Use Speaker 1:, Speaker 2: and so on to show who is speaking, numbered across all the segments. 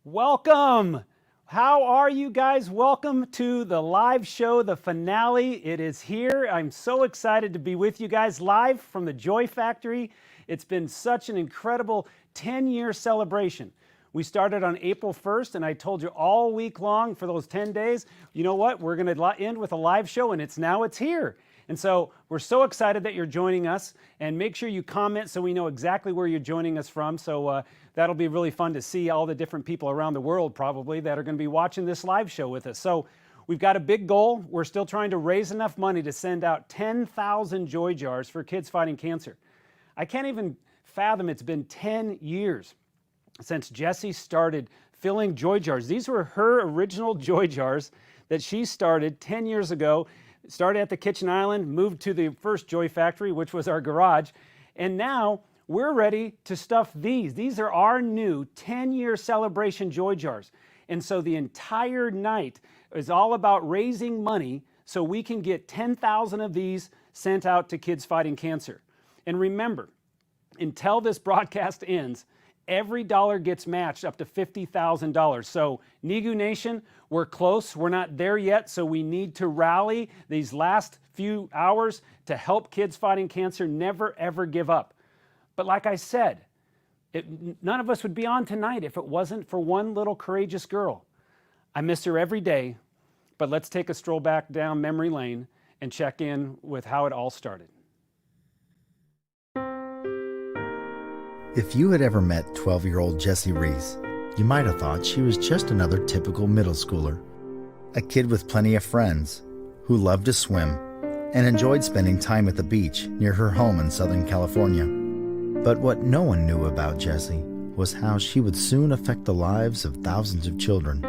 Speaker 1: Welcome. How are you guys? Welcome to the live show, the finale. It is here. I'm so excited to be with you guys live from the Joy Factory. It's been such an incredible 10-year celebration. We started on April 1st, and I told you all week long for those 10 days, you know what? We're going to end with a live show, and it's here. And so we're so excited that you're joining us, and make sure you comment so we know exactly where you're joining us from. So that'll be really fun to see all the different people around the world probably that are going to be watching this live show with us. So we've got a big goal. We're still trying to raise enough money to send out 10,000 joy jars for kids fighting cancer. I can't even fathom it's been 10 years since Jessie started filling joy jars. These were her original joy jars that she started 10 years ago. Started at the kitchen island, moved to the first Joy Factory, which was our garage, and now we're ready to stuff these. These are our new 10-year celebration joy jars. And so the entire night is all about raising money so we can get 10,000 of these sent out to kids fighting cancer. And remember, until this broadcast ends, every dollar gets matched up to $50,000. So NEGU Nation, we're close. We're not there yet, so we need to rally these last few hours to help kids fighting cancer never, ever give up. But like I said, none of us would be on tonight if it wasn't for one little courageous girl. I miss her every day, but let's take a stroll back down memory lane and check in with how it all started.
Speaker 2: If you had ever met 12-year-old Jessie Reese, you might have thought she was just another typical middle schooler. A kid with plenty of friends, who loved to swim and enjoyed spending time at the beach near her home in Southern California. But what no one knew about Jessie was how she would soon affect the lives of thousands of children.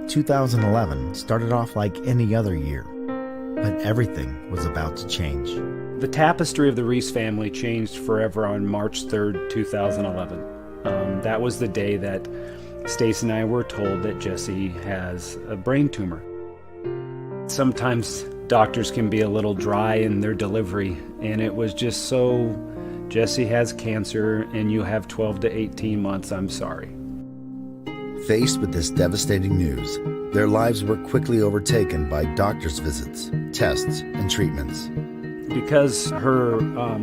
Speaker 2: 2011 started off like any other year, but everything was about to change.
Speaker 1: The tapestry of the Reese family changed forever on March 3rd, 2011. That was the day that Stace and I were told that Jessie has a brain tumor. Sometimes doctors can be a little dry in their delivery, and it was just so, Jessie has cancer and you have 12 to 18 months, I'm sorry.
Speaker 2: Faced with this devastating news, their lives were quickly overtaken by doctor's visits, tests, and treatments.
Speaker 1: Because her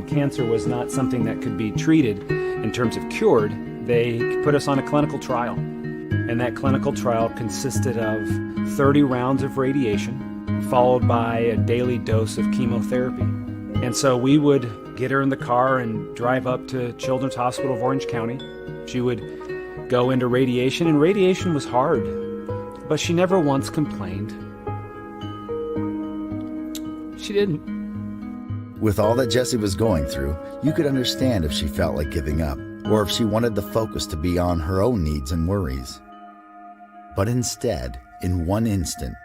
Speaker 1: cancer was not something that could be treated in terms of cured, they put us on a clinical trial. And that clinical trial consisted of 30 rounds of radiation, followed by a daily dose of chemotherapy. And so we would get her in the car and drive up to Children's Hospital of Orange County. She would go into radiation, and radiation was hard, but she never once complained. She didn't.
Speaker 2: With all that Jessie was going through, you could understand if she felt like giving up, or if she wanted the focus to be on her own needs and worries. But instead, in one instant,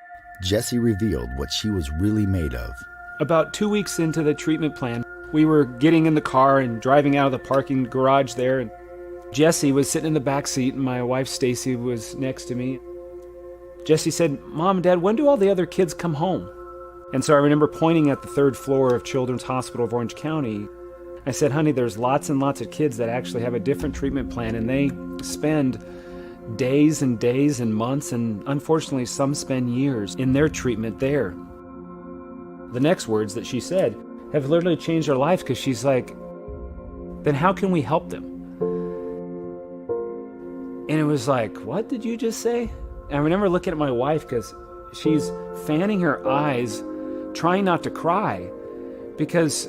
Speaker 2: Jessie revealed what she was really made of.
Speaker 1: About 2 weeks into the treatment plan, we were getting in the car and driving out of the parking garage there, and Jessie was sitting in the back seat, and my wife Stacy was next to me. Jessie said, "Mom and Dad, when do all the other kids come home?" And so I remember pointing at the third floor of Children's Hospital of Orange County. I said, "Honey, there's lots and lots of kids that actually have a different treatment plan, and they spend days and days and months, and unfortunately some spend years in their treatment there." The next words that she said have literally changed our lives, because she's like, "Then how can we help them?" And it was like, "What did you just say?" And I remember looking at my wife, because she's fanning her eyes, trying not to cry, because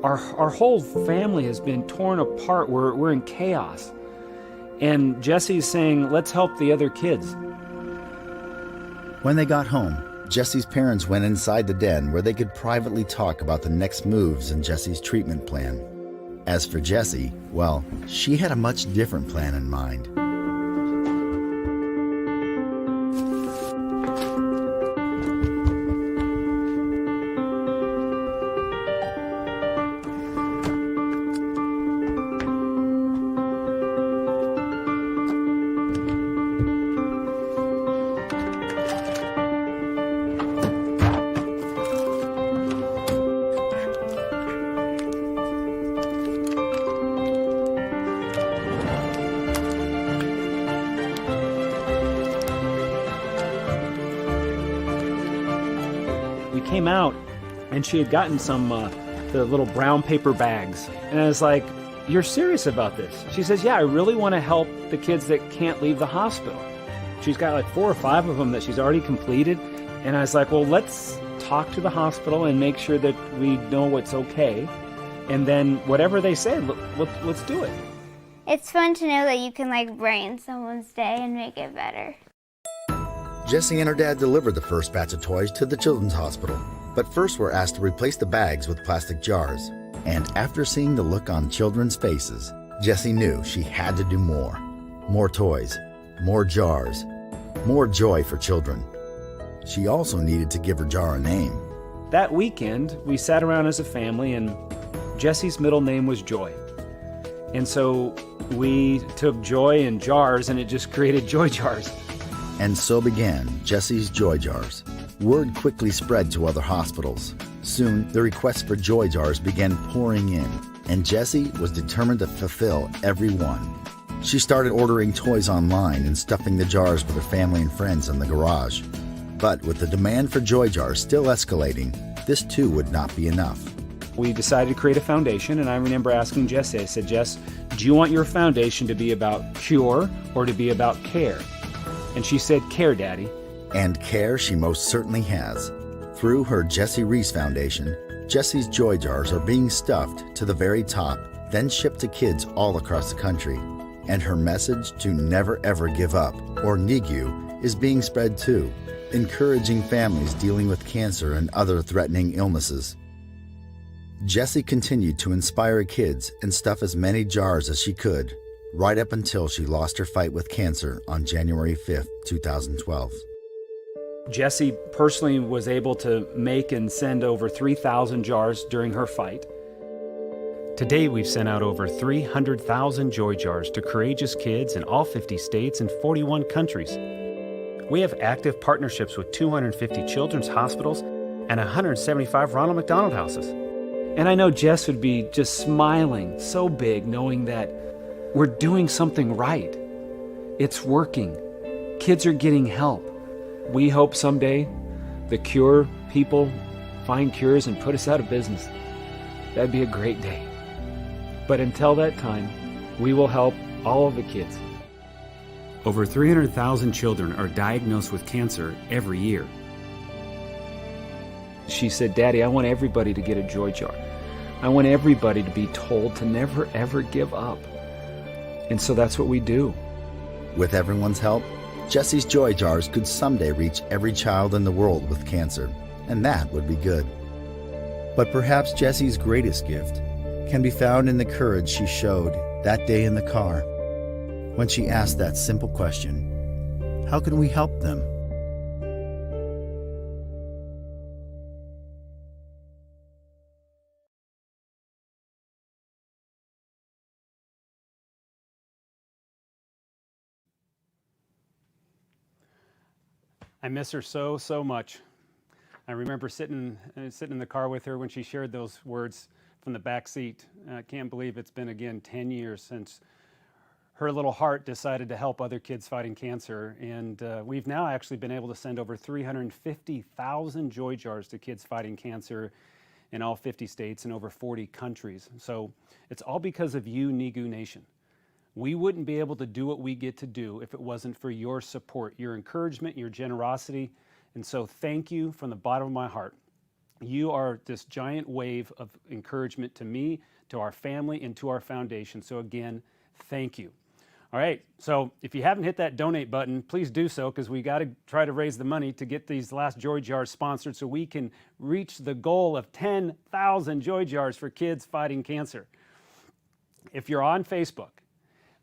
Speaker 1: our whole family has been torn apart. We're in chaos. And Jessie's saying, "Let's help the other kids."
Speaker 2: When they got home, Jessie's parents went inside the den where they could privately talk about the next moves in Jessie's treatment plan. As for Jessie, well, she had a much different plan in mind.
Speaker 1: came out and she had gotten some the little brown paper bags. And I was like, "You're serious about this?" She says, "Yeah, I really want to help the kids that can't leave the hospital." She's got like 4 or 5 of them that she's already completed. And I was like, "Well, let's talk to the hospital and make sure that we know what's okay. And then whatever they say, let's do it."
Speaker 3: It's fun to know that you can like brighten someone's day and make it better.
Speaker 2: Jessie and her dad delivered the first batch of toys to the children's hospital, but first were asked to replace the bags with plastic jars. And after seeing the look on children's faces, Jessie knew she had to do more. More toys, more jars, more joy for children. She also needed to give her jar a name.
Speaker 1: That weekend, we sat around as a family, and Jessie's middle name was Joy. And so we took joy in jars, and it just created Joy Jars.
Speaker 2: And so began Jessie's Joy Jars. Word quickly spread to other hospitals. Soon, the requests for Joy Jars began pouring in, and Jessie was determined to fulfill every one. She started ordering toys online and stuffing the jars with her family and friends in the garage. But with the demand for Joy Jars still escalating, this too would not be enough.
Speaker 1: We decided to create a foundation, and I remember asking Jessie, I said, "Jess, do you want your foundation to be about cure or to be about care?" And she said, "Care, Daddy."
Speaker 2: And care she most certainly has. Through her Jessie Reese Foundation, Jessie's Joy Jars are being stuffed to the very top, then shipped to kids all across the country. And her message to never ever give up, or NEGU, is being spread too, encouraging families dealing with cancer and other threatening illnesses. Jessie continued to inspire kids and stuff as many jars as she could, right up until she lost her fight with cancer on January 5th, 2012.
Speaker 1: Jessie personally was able to make and send over 3,000 jars during her fight. To date, we've sent out over 300,000 Joy Jars to courageous kids in all 50 states and 41 countries. We have active partnerships with 250 children's hospitals and 175 Ronald McDonald houses. And I know Jess would be just smiling so big knowing that we're doing something right. It's working. Kids are getting help. We hope someday the cure people find cures and put us out of business. That'd be a great day. But until that time, we will help all of the kids. Over 300,000 children are diagnosed with cancer every year. She said, "Daddy, I want everybody to get a Joy Jar. I want everybody to be told to never ever give up." And so that's what we do.
Speaker 2: With everyone's help, Jessie's Joy Jars could someday reach every child in the world with cancer, and that would be good. But perhaps Jessie's greatest gift can be found in the courage she showed that day in the car when she asked that simple question, how can we help them?
Speaker 1: I miss her so, so much. I remember sitting in the car with her when she shared those words from the back seat. I can't believe it's been, again, 10 years since her little heart decided to help other kids fighting cancer. And we've now actually been able to send over 350,000 Joy Jars to kids fighting cancer in all 50 states and over 40 countries. So it's all because of you, NEGU Nation. We wouldn't be able to do what we get to do if it wasn't for your support, your encouragement, your generosity. And so thank you from the bottom of my heart. You are this giant wave of encouragement to me, to our family, and to our foundation. So again, thank you. All right, so if you haven't hit that donate button, please do so, because we got to try to raise the money to get these last Joy Jars sponsored so we can reach the goal of 10,000 Joy Jars for kids fighting cancer. If you're on Facebook,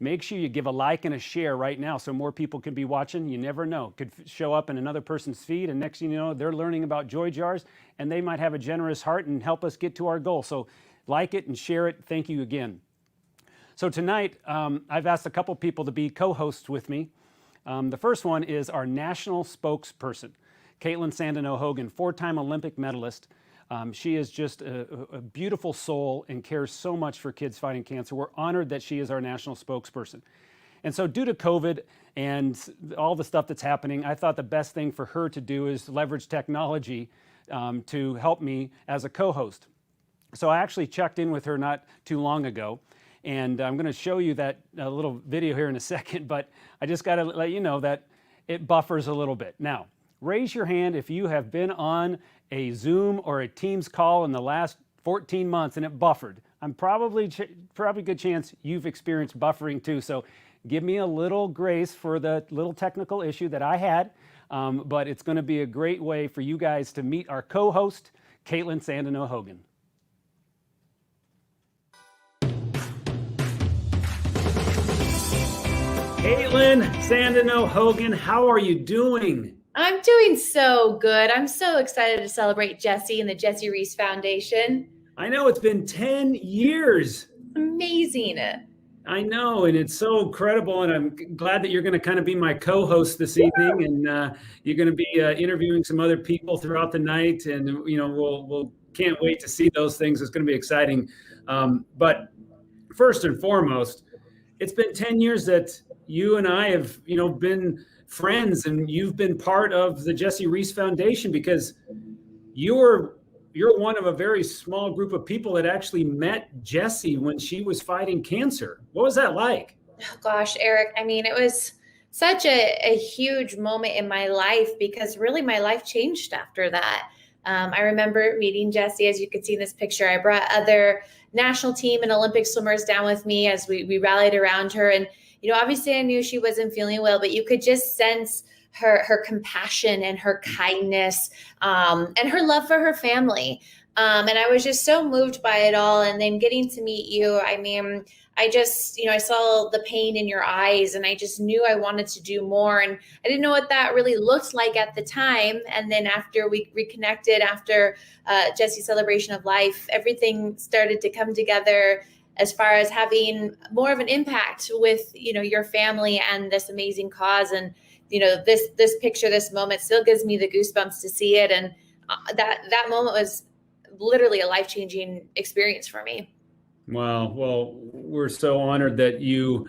Speaker 1: make sure you give a like and a share right now so more people can be watching. You never know. Could show up in another person's feed, and next thing you know, they're learning about Joy Jars, and they might have a generous heart and help us get to our goal. So like it and share it. Thank you again. So tonight, I've asked a couple people to be co-hosts with me. The first one is our national spokesperson, Kellen Sandino Hogan, 4-time Olympic medalist. She is just a beautiful soul and cares so much for kids fighting cancer. We're honored that she is our national spokesperson. And so due to COVID and all the stuff that's happening, I thought the best thing for her to do is leverage technology to help me as a co-host. So I actually checked in with her not too long ago, and I'm going to show you that little video here in a second, but I just got to let you know that it buffers a little bit. Now, raise your hand if you have been on a Zoom or a Teams call in the last 14 months and it buffered. I'm probably good chance you've experienced buffering too. So give me a little grace for the little technical issue that I had, but it's going to be a great way for you guys to meet our co-host, Caitlin Sandino Hogan. Caitlin Sandino Hogan, how are you doing?
Speaker 4: I'm doing so good. I'm so excited to celebrate Jesse and the Jesse Reese Foundation.
Speaker 1: I know it's been 10 years.
Speaker 4: Amazing.
Speaker 1: I know, and it's so incredible, and I'm glad that you're going to kind of be my co-host this evening, and you're going to be interviewing some other people throughout the night, and we'll can't wait to see those things. It's going to be exciting. But first and foremost, it's been 10 years that you and I have, been friends, and you've been part of the Jesse Reese Foundation because you're one of a very small group of people that actually met Jesse when she was fighting cancer. What was that like?
Speaker 4: Oh gosh, Eric. I mean, it was such a huge moment in my life because really my life changed after that. I remember meeting Jesse, as you could see in this picture. I brought other national team and Olympic swimmers down with me as we rallied around her. And, obviously I knew she wasn't feeling well, but you could just sense her compassion and her kindness, and her love for her family. And I was just so moved by it all. And then getting to meet you, I mean, I just, I saw the pain in your eyes and I just knew I wanted to do more. And I didn't know what that really looked like at the time. And then after we reconnected, after Jesse's celebration of life, everything started to come together as far as having more of an impact with, your family and this amazing cause. And, this picture, this moment still gives me the goosebumps to see it. And that moment was literally a life-changing experience for me.
Speaker 1: Wow. Well, we're so honored that you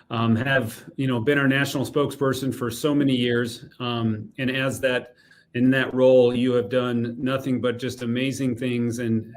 Speaker 1: have, been our national spokesperson for so many years. And in that role, you have done nothing but just amazing things. And,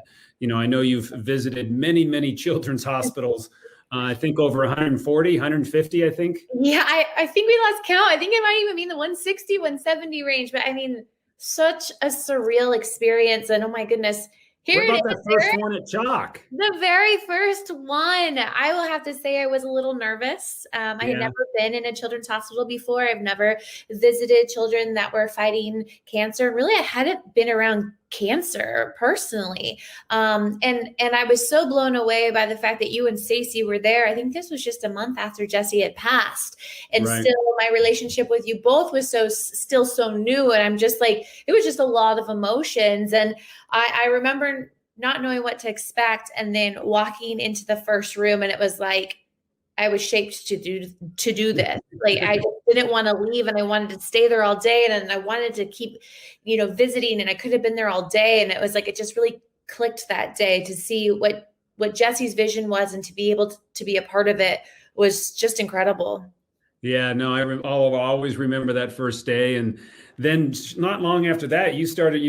Speaker 1: I know you've visited many, many children's hospitals. I think over 140, 150, I think.
Speaker 4: Yeah, I think we lost count. I think it might even be in the 160, 170 range. But I mean, such a surreal experience. And oh my goodness.
Speaker 1: What about that first one at Chalk?
Speaker 4: The very first one. I will have to say I was a little nervous. I had never been in a children's hospital before. I've never visited children that were fighting cancer. Really, I hadn't been around cancer personally. And I was so blown away by the fact that you and Stacey were there. I think this was just a month after Jesse had passed. And still my relationship with you both was still so new. And I'm just like, it was just a lot of emotions. And I remember not knowing what to expect and then walking into the first room, and it was like I was shaped to do this. Like I just didn't want to leave, and I wanted to stay there all day, and I wanted to keep, visiting, and I could have been there all day. And it was like it just really clicked that day to see what Jesse's vision was, and to be able to be a part of it was just incredible.
Speaker 1: Yeah, no, I'll always remember that first day. And then not long after that, you started,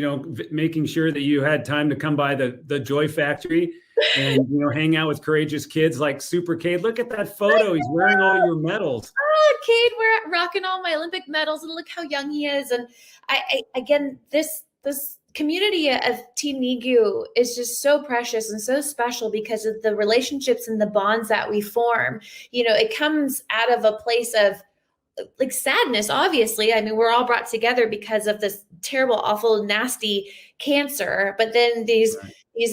Speaker 1: making sure that you had time to come by the Joy Factory and, hang out with courageous kids like Super Cade. Look at that photo. He's wearing all your medals.
Speaker 4: Oh, Cade, we're rocking all my Olympic medals, and look how young he is. And I again, this community of Team NEGU is just so precious and so special because of the relationships and the bonds that we form. It comes out of a place of like sadness, obviously. I mean, we're all brought together because of this terrible, awful, nasty cancer, but then these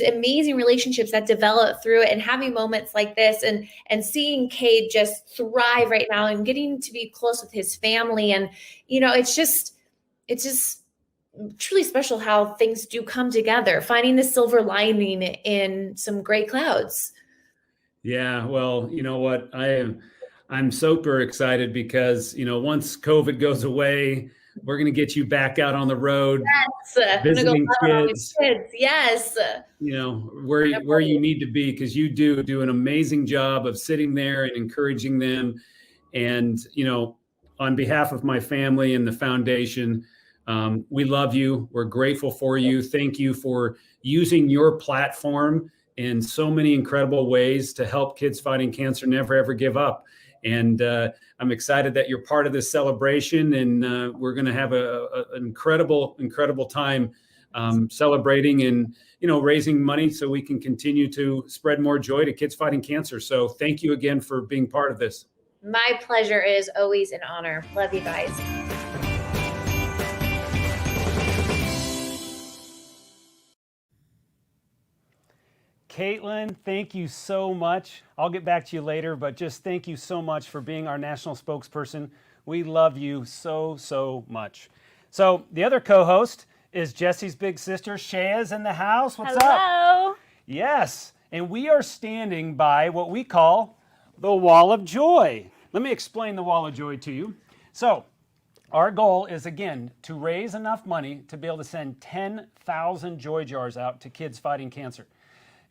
Speaker 4: amazing relationships that develop through it, and having moments like this and seeing Cade just thrive right now and getting to be close with his family. And, it's just truly special how things do come together, finding the silver lining in some gray clouds.
Speaker 1: Yeah, well, you know what? I'm super excited because, once COVID goes away, we're going to get you back out on the road, visiting kids.
Speaker 4: Yes.
Speaker 1: Where you need to be, because you do an amazing job of sitting there and encouraging them. And, on behalf of my family and the foundation, We love you. We're grateful for you. Thank you for using your platform in so many incredible ways to help kids fighting cancer never, ever give up. And I'm excited that you're part of this celebration, and we're going to have an incredible, incredible time celebrating and, raising money so we can continue to spread more joy to kids fighting cancer. So thank you again for being part of this.
Speaker 4: My pleasure. Is always an honor. Love you guys.
Speaker 1: Caitlin, thank you so much. I'll get back to you later, but just thank you so much for being our national spokesperson. We love you so, so much. So the other co-host is Jesse's big sister. Shaya's in the house. What's up?
Speaker 5: Hello.
Speaker 1: Yes, and we are standing by what we call the Wall of Joy. Let me explain the Wall of Joy to you. So our goal is, again, to raise enough money to be able to send 10,000 joy jars out to kids fighting cancer.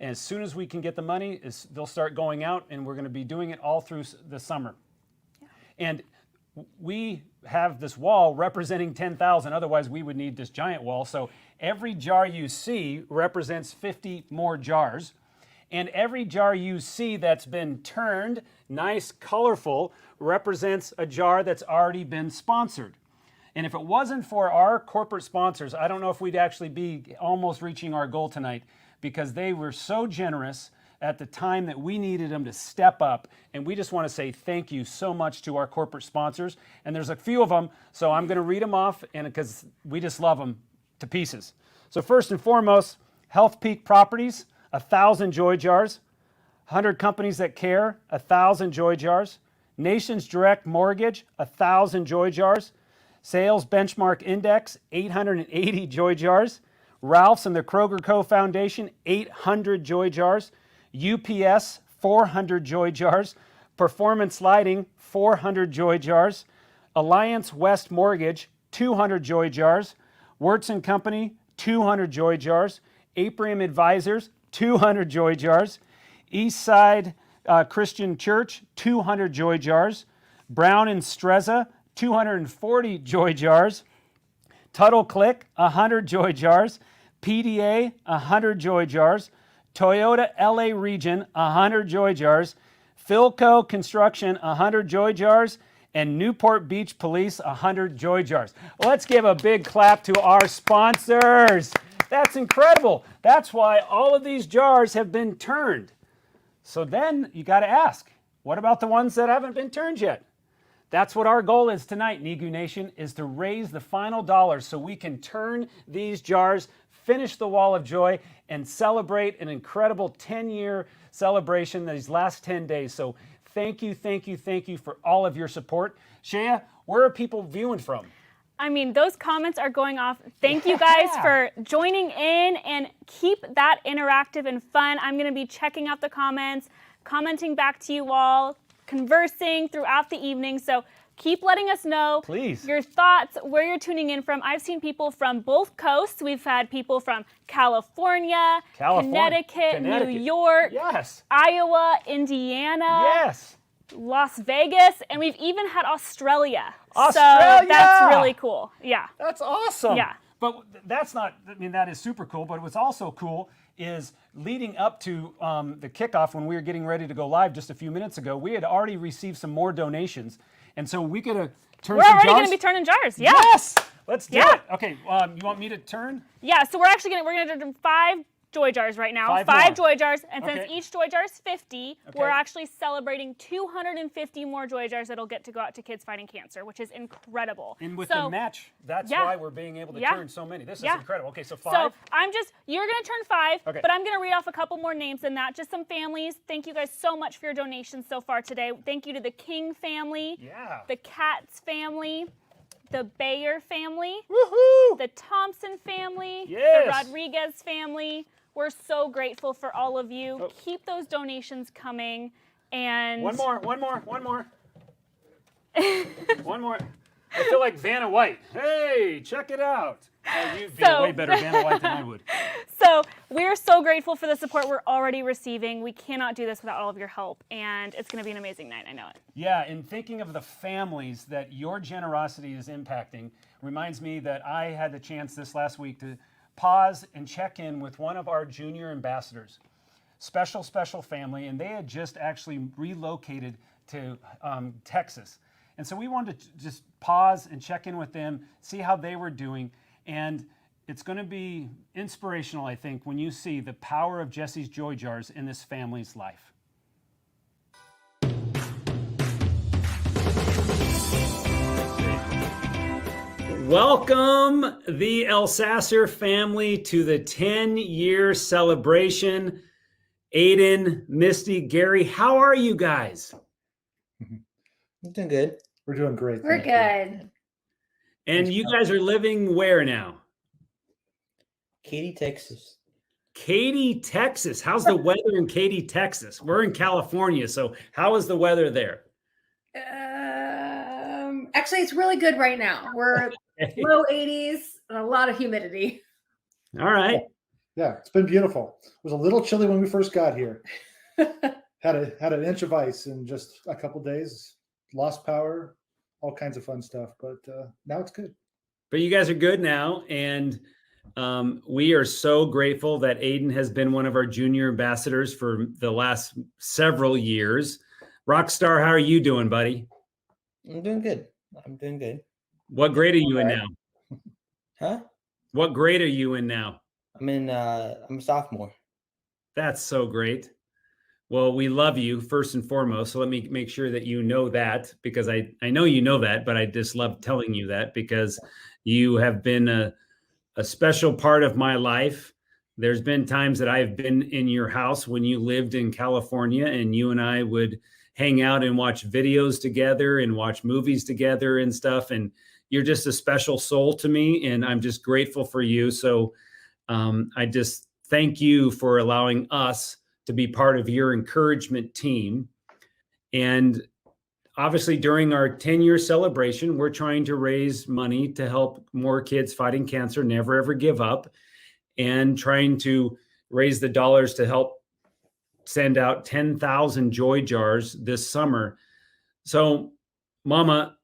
Speaker 1: And as soon as we can get the money, they'll start going out, and we're going to be doing it all through the summer. Yeah. And we have this wall representing 10,000. Otherwise, we would need this giant wall. So every jar you see represents 50 more jars. And every jar you see that's been turned, nice, colorful, represents a jar that's already been sponsored. And if it wasn't for our corporate sponsors, I don't know if we'd actually be almost reaching our goal tonight, because they were so generous at the time that we needed them to step up. And we just want to say thank you so much to our corporate sponsors. And there's a few of them, so I'm going to read them off, and because we just love them to pieces. So first and foremost, Health Peak Properties, 1,000 joy jars. 100 Companies That Care, 1,000 joy jars. Nations Direct Mortgage, 1,000 joy jars. Sales Benchmark Index, 880 joy jars. Ralph's and the Kroger Co. Foundation, 800 joy jars. UPS, 400 joy jars. Performance Lighting, 400 joy jars. Alliance West Mortgage, 200 joy jars. Wirtz and Company, 200 joy jars. Aprium Advisors, 200 joy jars. Eastside Christian Church, 200 joy jars. Brown and Streza, 240 joy jars. Tuttle Click, 100 joy jars. PDA, 100 joy jars. Toyota LA Region, 100 joy jars. Philco Construction, 100 joy jars. And Newport Beach Police, 100 joy jars. Let's give a big clap to our sponsors. That's incredible. That's why all of these jars have been turned. So then you got to ask, what about the ones that haven't been turned yet? That's what our goal is tonight, NEGU Nation, is to raise the final dollars so we can turn these jars, finish the Wall of Joy, and celebrate an incredible 10-year celebration these last 10 days. So thank you, thank you, thank you for all of your support. Shaya, where are people viewing from?
Speaker 5: I mean, those comments are going off. Thank you guys for joining in, and keep that interactive and fun. I'm going to be checking out the comments, commenting back to you all, conversing throughout the evening. So keep letting us know your thoughts, where you're tuning in from. I've seen people from both coasts. We've had people from California, Connecticut, New York, Iowa, Indiana, Las Vegas, and we've even had Australia. So that's really cool. Yeah.
Speaker 1: That's awesome.
Speaker 5: Yeah.
Speaker 1: But that's not, I mean, that is super cool, but what's also cool is leading up to the kickoff, when we were getting ready to go live just a few minutes ago, we had already received some more donations. And so we could have turned some jars.
Speaker 5: We're already going to be turning jars. Yeah.
Speaker 1: Yes. Let's do it. Okay. You want me to turn?
Speaker 5: Yeah. So we're going to do 5 joy jars right now. 5 joy jars. And since each joy jar is 50, we're actually celebrating 250 more joy jars that'll get to go out to kids fighting cancer, which is incredible.
Speaker 1: And with the match, that's why we're being able to turn so many. This is incredible. Okay, so 5.
Speaker 5: So you're going to turn 5, but I'm going to read off a couple more names than that. Just some families. Thank you guys so much for your donations so far today. Thank you to the King family, the Katz family, the Bayer family, the Thompson family, the Rodriguez family. We're so grateful for all of you. Keep those donations coming. And
Speaker 1: one more. One more. I feel like Vanna White. Hey, check it out. Oh, you'd be a way better Vanna White than I would.
Speaker 5: So we're so grateful for the support we're already receiving. We cannot do this without all of your help, and it's going to be an amazing night. I know it.
Speaker 1: Yeah, and thinking of the families that your generosity is impacting reminds me that I had the chance this last week to pause and check in with one of our junior ambassadors. Special family, and they had just actually relocated to Texas. And so we wanted to just pause and check in with them, see how they were doing. And it's going to be inspirational, I think, when you see the power of Jesse's Joy Jars in this family's life. Welcome, the Elsasser family, to the 10-year celebration. Aiden, Misty, Gary, how are you guys?
Speaker 6: I'm doing good.
Speaker 7: We're doing great.
Speaker 4: We're good.
Speaker 1: And you guys are living where now?
Speaker 6: Katy, Texas.
Speaker 1: Katy, Texas. How's the weather in Katy, Texas? We're in California, so how is the weather there?
Speaker 8: Actually, it's really good right now. We're low 80s and a lot of humidity.
Speaker 1: All right.
Speaker 7: Yeah, it's been beautiful. It was a little chilly when we first got here. had an inch of ice in just a couple days. Lost power, all kinds of fun stuff. But now it's good.
Speaker 1: But you guys are good now, and we are so grateful that Aiden has been one of our junior ambassadors for the last several years. Rockstar, how are you doing, buddy?
Speaker 6: I'm doing good.
Speaker 1: What grade are you in now?
Speaker 6: Huh?
Speaker 1: What grade are you in now?
Speaker 6: I'm a sophomore.
Speaker 1: That's so great. Well, we love you first and foremost. So let me make sure that you know that, because I know you know that, but I just love telling you that because you have been a special part of my life. There's been times that I've been in your house when you lived in California, and you and I would hang out and watch videos together and watch movies together and stuff. And you're just a special soul to me, and I'm just grateful for you. So I just thank you for allowing us to be part of your encouragement team. And obviously during our 10-year celebration, we're trying to raise money to help more kids fighting cancer never ever give up, and trying to raise the dollars to help send out 10,000 joy jars this summer. So, Mama,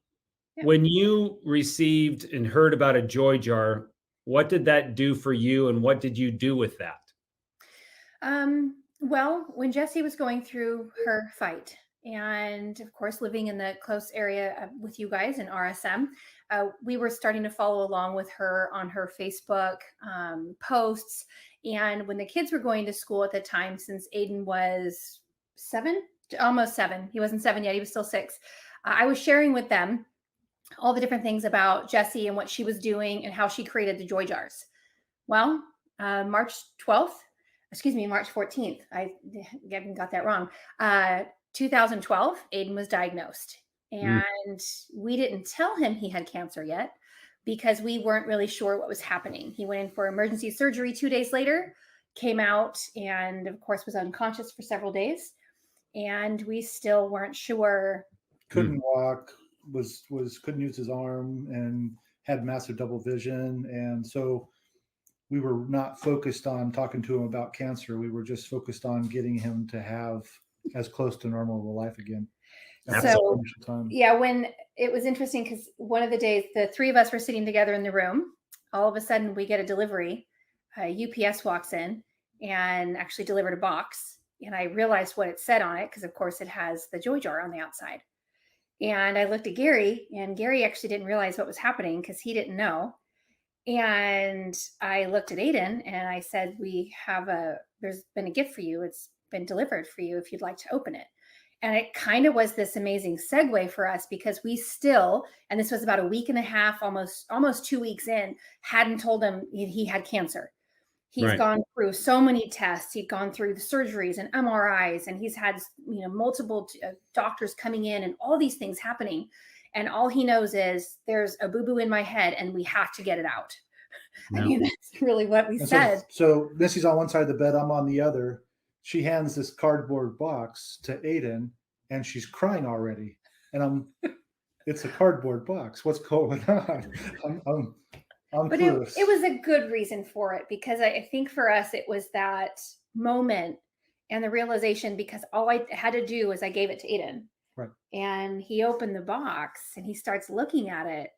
Speaker 1: when you received and heard about a joy jar, what did that do for you, and what did you do with that?
Speaker 8: Well, when Jessie was going through her fight, and of course, living in the close area with you guys in RSM, we were starting to follow along with her on her Facebook posts. And when the kids were going to school at the time, since Aiden was almost 7, he wasn't 7 yet, he was still 6. I was sharing with them all the different things about Jessie and what she was doing and how she created the joy jars. Well, March 14th, I got that wrong. 2012, Aiden was diagnosed, and we didn't tell him he had cancer yet because we weren't really sure what was happening. He went in for emergency surgery 2 days later, came out, and of course was unconscious for several days. And we still weren't sure.
Speaker 7: Couldn't walk, couldn't use his arm, and had massive double vision. And so we were not focused on talking to him about cancer. We were just focused on getting him to have as close to normal of a life again.
Speaker 8: So, yeah, when it was interesting because one of the days, the three of us were sitting together in the room. All of a sudden, we get a delivery. UPS walks in and actually delivered a box. And I realized what it said on it because, of course, it has the joy jar on the outside. And I looked at Gary, and Gary actually didn't realize what was happening because he didn't know. And I looked at Aiden and I said, there's been a gift for you. It's been delivered for you if you'd like to open it. And it kind of was this amazing segue for us because we still, and this was about a week and a half, almost 2 weeks in, hadn't told him he had cancer. He's gone through so many tests. He'd gone through the surgeries and MRIs, and he's had multiple doctors coming in and all these things happening. And all he knows is there's a boo-boo in my head and we have to get it out. No. I mean, that's really what we said.
Speaker 7: So Missy's on one side of the bed, I'm on the other. She hands this cardboard box to Aiden and she's crying already. And it's a cardboard box. What's going on? I'm
Speaker 8: But
Speaker 7: clueless.
Speaker 8: it was a good reason for it, because I think for us it was that moment and the realization, because all I had to do was I gave it to Aiden.
Speaker 7: Right.
Speaker 8: And he opened the box and he starts looking at it.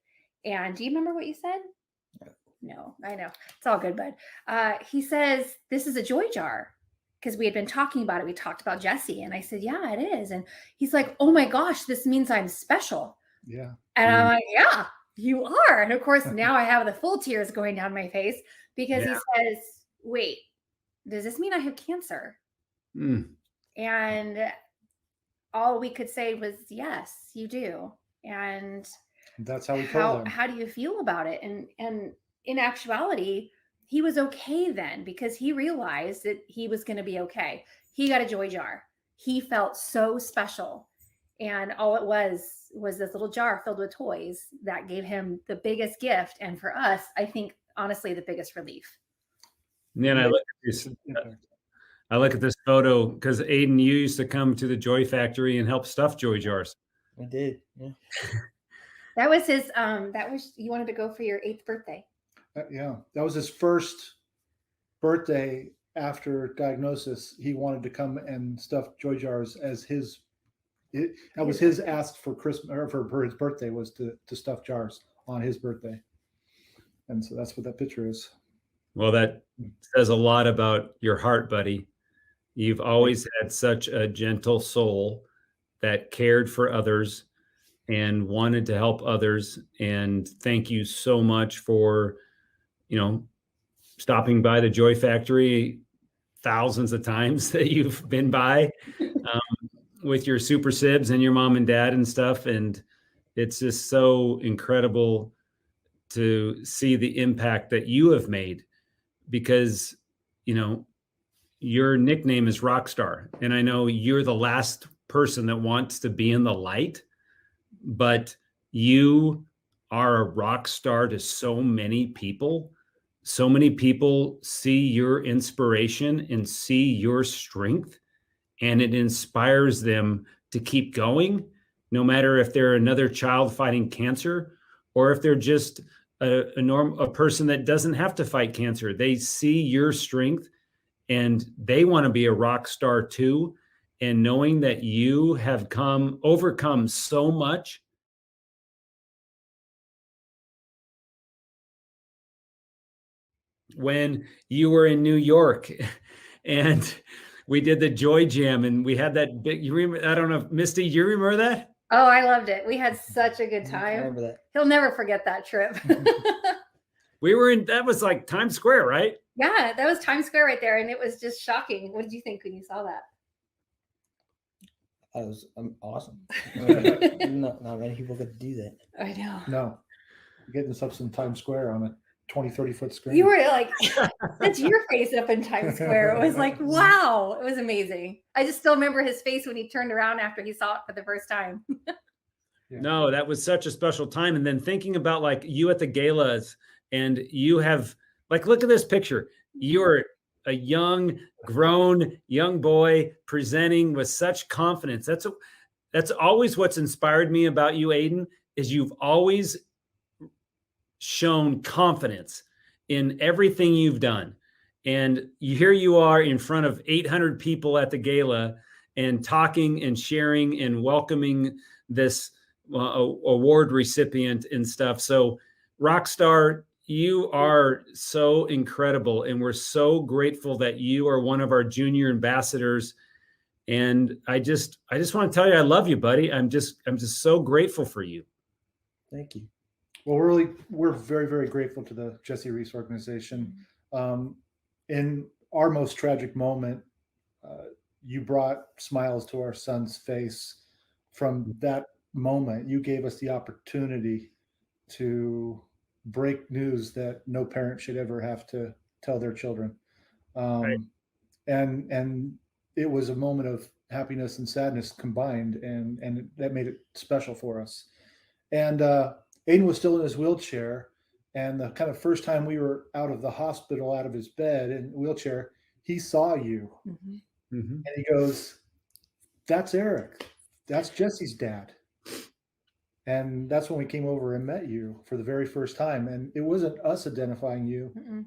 Speaker 8: And do you remember what you said? No, I know. It's all good, bud. He says, "This is a joy jar." Because we had been talking about it. We talked about Jesse. And I said, "Yeah, it is." And he's like, "Oh my gosh, this means I'm special."
Speaker 7: Yeah.
Speaker 8: And I'm like, "Yeah, you are." And of course, now I have the full tears going down my face, because he says, "Wait, does this mean I have cancer?" And all we could say was, "Yes, you do." And
Speaker 7: that's how we told him.
Speaker 8: How do you feel about it? And in actuality, he was okay then, because he realized that he was going to be okay. He got a joy jar. He felt so special. And all it was this little jar filled with toys that gave him the biggest gift. And for us, I think, honestly, the biggest relief.
Speaker 1: And then I look at this photo, because Aiden, you used to come to the Joy Factory and help stuff joy jars.
Speaker 6: I did. Yeah.
Speaker 8: That was his. You wanted to go for your 8th birthday.
Speaker 7: Yeah, that was his first birthday after diagnosis. He wanted to come and stuff joy jars as his. That was his ask for Christmas, or for his birthday, was to stuff jars on his birthday. And so that's what that picture is.
Speaker 1: Well, that says a lot about your heart, buddy. You've always had such a gentle soul that cared for others and wanted to help others. And thank you so much for, stopping by the Joy Factory thousands of times that you've been by with your super sibs and your mom and dad and stuff. And it's just so incredible to see the impact that you have made, because, your nickname is Rockstar. And I know you're the last person that wants to be in the light, but you are a rock star to so many people. So many people see your inspiration and see your strength, and it inspires them to keep going, no matter if they're another child fighting cancer or if they're just a person that doesn't have to fight cancer. They see your strength and they want to be a rock star too. And knowing that you have overcome so much. When you were in New York and we did the Joy Jam and we had that big, I don't know, Misty, you remember that?
Speaker 8: Oh, I loved it. We had such a good time.
Speaker 6: I remember that.
Speaker 8: He'll never forget that trip.
Speaker 1: That was like Times Square, right?
Speaker 8: Yeah, that was Times Square right there. And it was just shocking. What did you think when you saw that?
Speaker 6: That was awesome. Not many people could do that.
Speaker 8: I know.
Speaker 7: No, getting stuff in Times Square on a 20, 30-foot screen.
Speaker 8: You were like, that's your face up in Times Square. It was like, wow, it was amazing. I just still remember his face when he turned around after he saw it for the first time.
Speaker 7: Yeah.
Speaker 1: No, that was such a special time. And then thinking about like you at the galas, and you have like, look at this picture. You're a young boy presenting with such confidence. That's always what's inspired me about you, Aiden, is you've always shown confidence in everything you've done. And here you are in front of 800 people at the gala and talking and sharing and welcoming this award recipient and stuff. So Rockstar, you are so incredible. And we're so grateful that you are one of our junior ambassadors. And I just want to tell you, I love you, buddy. I'm just so grateful for you.
Speaker 6: Thank you.
Speaker 7: Well, we're very, very grateful to the Jesse Reese organization. In our most tragic moment, you brought smiles to our son's face. From that moment, you gave us the opportunity to break news that no parent should ever have to tell their children.
Speaker 1: Right.
Speaker 7: And it was a moment of happiness and sadness combined, and that made it special for us. And Aiden was still in his wheelchair, and the kind of first time we were out of the hospital, out of his bed in wheelchair, he saw you.
Speaker 8: Mm-hmm.
Speaker 1: Mm-hmm.
Speaker 7: And he goes, "That's Eric. That's Jesse's dad." And that's when we came over and met you for the very first time. And it wasn't us identifying you.
Speaker 8: Mm-mm.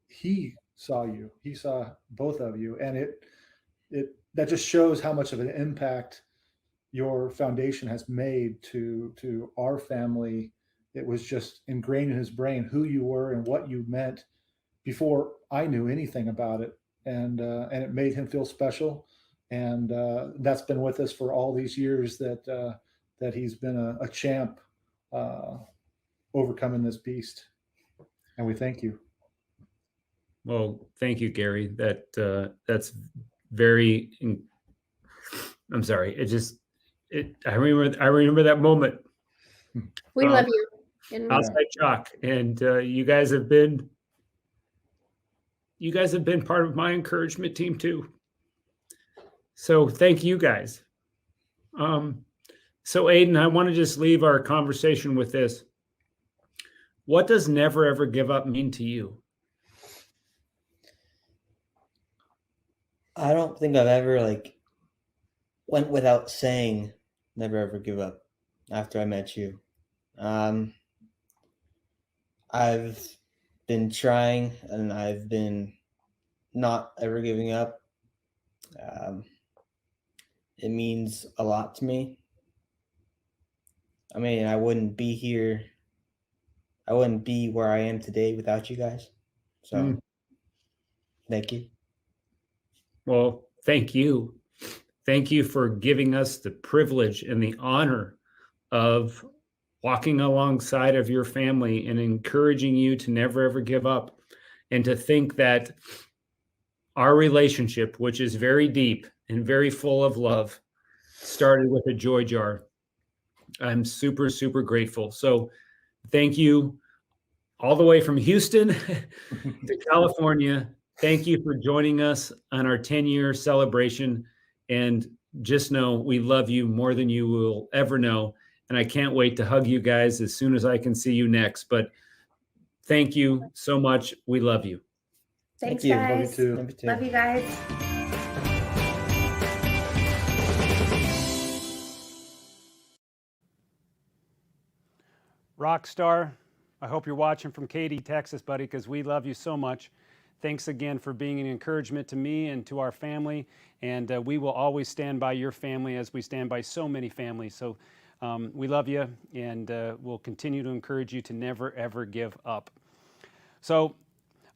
Speaker 7: He saw you. He saw both of you. And that just shows how much of an impact your foundation has made to our family. It was just ingrained in his brain who you were and what you meant before I knew anything about it. And it made him feel special. And that's been with us for all these years that he's been a champ overcoming this beast. And we thank you.
Speaker 1: Well, thank you, Gary. That's very. I'm sorry. I remember that moment.
Speaker 8: We love you. And
Speaker 1: Outside Chalk, and you guys have been part of my encouragement team too. So thank you guys. So Aiden, I want to just leave our conversation with this. What does never ever give up mean to you?
Speaker 6: I don't think I've ever went without saying never ever give up after I met you. I've been trying and I've been not ever giving up. It means a lot to me. I mean, I wouldn't be here. I wouldn't be where I am today without you guys. So thank you.
Speaker 1: Well, thank you. Thank you for giving us the privilege and the honor of walking alongside of your family and encouraging you to never, ever give up. And to think that our relationship, which is very deep and very full of love, started with a joy jar. I'm super, super grateful. So thank you all the way from Houston to California. Thank you for joining us on our 10-year celebration. And just know we love you more than you will ever know. And I can't wait to hug you guys as soon as I can see you next. But thank you so much. We love you.
Speaker 8: Thanks,
Speaker 6: Thank you.
Speaker 8: guys.
Speaker 7: Love you too.
Speaker 8: Love you guys.
Speaker 1: Rockstar, I hope you're watching from Katy, Texas, buddy, because we love you so much. Thanks again for being an encouragement to me and to our family. And we will always stand by your family as we stand by so many families. So we love you, and we'll continue to encourage you to never, ever give up. So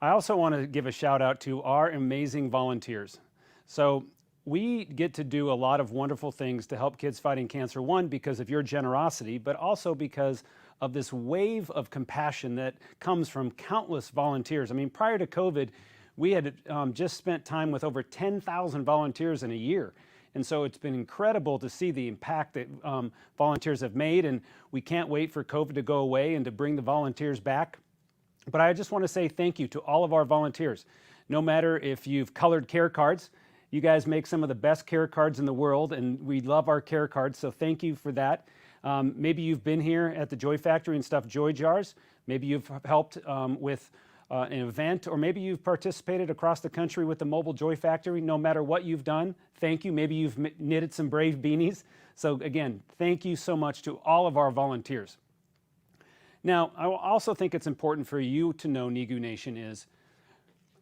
Speaker 1: I also want to give a shout out to our amazing volunteers. So we get to do a lot of wonderful things to help kids fighting cancer, one, because of your generosity, but also because of this wave of compassion that comes from countless volunteers. I mean, prior to COVID, we had just spent time with over 10,000 volunteers in a year. And so it's been incredible to see the impact that volunteers have made, and we can't wait for COVID to go away and to bring the volunteers back. But I just want to say thank you to all of our volunteers. No matter if you've colored care cards, you guys make some of the best care cards in the world, and we love our care cards, so thank you for that. Maybe you've been here at the Joy Factory and stuffed joy jars. Maybe you've helped with an event, or maybe you've participated across the country with the Mobile Joy Factory. No matter what you've done, thank you. Maybe you've knitted some brave beanies. So again, thank you so much to all of our volunteers. Now, I also think it's important for you to know, NEGU Nation, is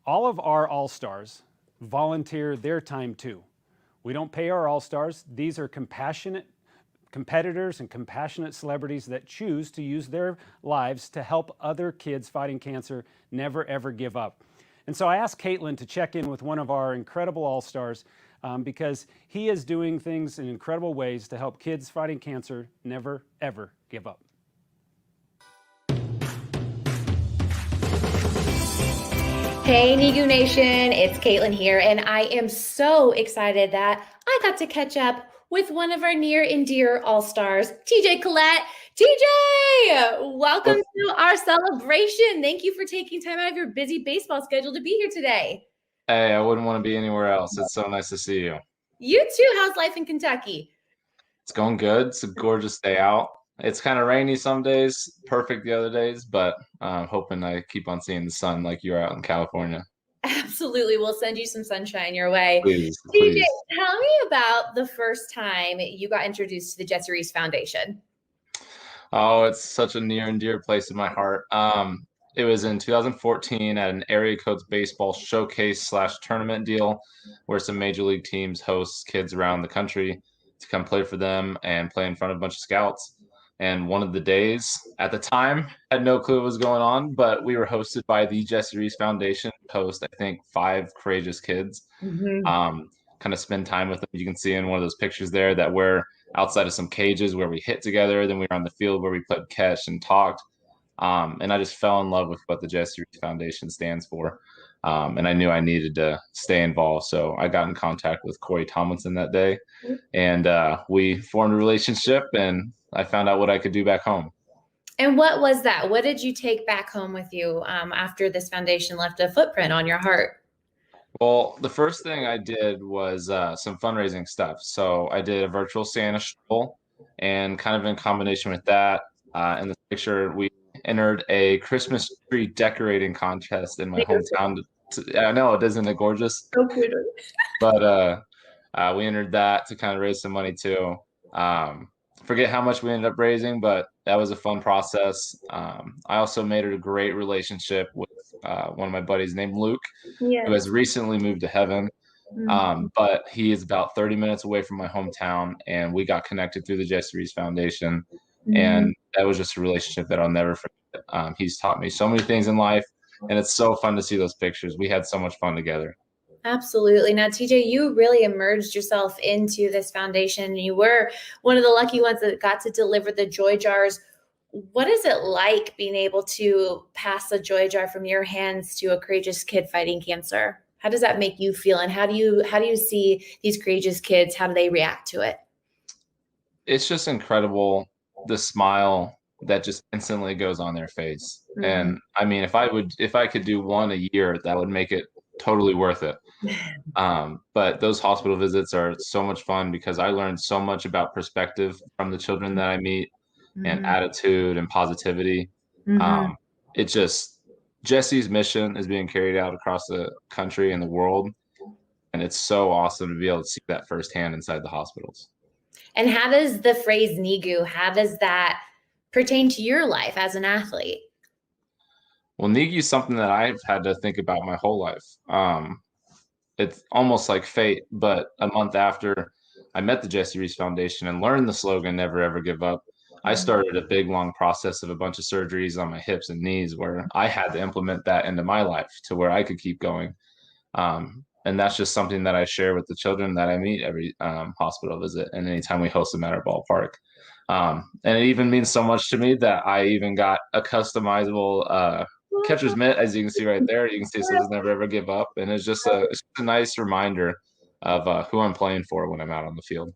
Speaker 1: all of our All-Stars volunteer their time too. We don't pay our All-Stars. These are compassionate competitors and compassionate celebrities that choose to use their lives to help other kids fighting cancer never, ever give up. And so I asked Caitlin to check in with one of our incredible All-Stars because he is doing things in incredible ways to help kids fighting cancer never, ever give up.
Speaker 4: Hey, NEGU Nation, it's Caitlin here, and I am so excited that I got to catch up with one of our near and dear All-Stars, TJ Collette. TJ, welcome to our celebration. Thank you for taking time out of your busy baseball schedule to be here today.
Speaker 9: Hey, I wouldn't want to be anywhere else. It's so nice to see you.
Speaker 4: You too. How's life in Kentucky?
Speaker 9: It's going good. It's a gorgeous day out. It's kind of rainy some days, perfect the other days, but I'm hoping I keep on seeing the sun like you're out in California.
Speaker 4: Absolutely. We'll send you some sunshine your way.
Speaker 9: Please,
Speaker 4: TJ,
Speaker 9: please.
Speaker 4: tell me about the first time you got introduced to the Jesse Reese Foundation.
Speaker 9: Oh, it's such a near and dear place in my heart. It was in 2014 at an area codes baseball showcase slash tournament deal where some major league teams host kids around the country to come play for them and play in front of a bunch of scouts. And one of the days at the time, had no clue what was going on, but we were hosted by the Jesse Reese Foundation, host, I think, 5 courageous kids. Kind of spend time with them. You can see in one of those pictures there that we're outside of some cages where we hit together. Then we were on the field where we played catch and talked. And I just fell in love with what the Jesse Reese Foundation stands for. And I knew I needed to stay involved. So I got in contact with Corey Tomlinson that day, and we formed a relationship, and I found out what I could do back home.
Speaker 4: And what was that? What did you take back home with you after this foundation left a footprint on your heart?
Speaker 9: Well, the first thing I did was some fundraising stuff. So I did a virtual Santa stroll, and kind of in combination with that, in this picture, we entered a Christmas tree decorating contest in my hometown. I know, isn't it gorgeous?
Speaker 4: So cute.
Speaker 9: But we entered that to kind of raise some money too. Forget how much we ended up raising, but that was a fun process. I also made a great relationship with one of my buddies named Luke, who has recently moved to heaven. But he is about 30 minutes away from my hometown, and we got connected through the Jesse Reese Foundation. And that was just a relationship that I'll never forget. He's taught me so many things in life, and it's so fun to see those pictures. We had so much fun together.
Speaker 4: Absolutely. Now, TJ, you really immersed yourself into this foundation. You were one of the lucky ones that got to deliver the joy jars. What is it like being able to pass a joy jar from your hands to a courageous kid fighting cancer? How does that make you feel? And how do you see these courageous kids? How do they react to it?
Speaker 9: It's just incredible, the smile that just instantly goes on their face. And I mean, if I could do one a year, that would make it totally worth it. But those hospital visits are so much fun because I learned so much about perspective from the children that I meet, and attitude and positivity. It just, Jesse's mission is being carried out across the country and the world. And it's so awesome to be able to see that firsthand inside the hospitals.
Speaker 4: And how does the phrase NEGU, how does that pertain to your life as an athlete?
Speaker 9: Well, NEGU is something that I've had to think about my whole life. It's almost like fate, but a month after I met the Jesse Reese Foundation and learned the slogan, never, ever give up, I started a big, long process of a bunch of surgeries on my hips and knees where I had to implement that into my life to where I could keep going. And that's just something that I share with the children that I meet every hospital visit and anytime we host them at our ballpark. And it even means so much to me that I even got a customizable catcher's mitt, as you can see right there. You can see it says never ever give up. And it's just a nice reminder of who I'm playing for when I'm out on the field.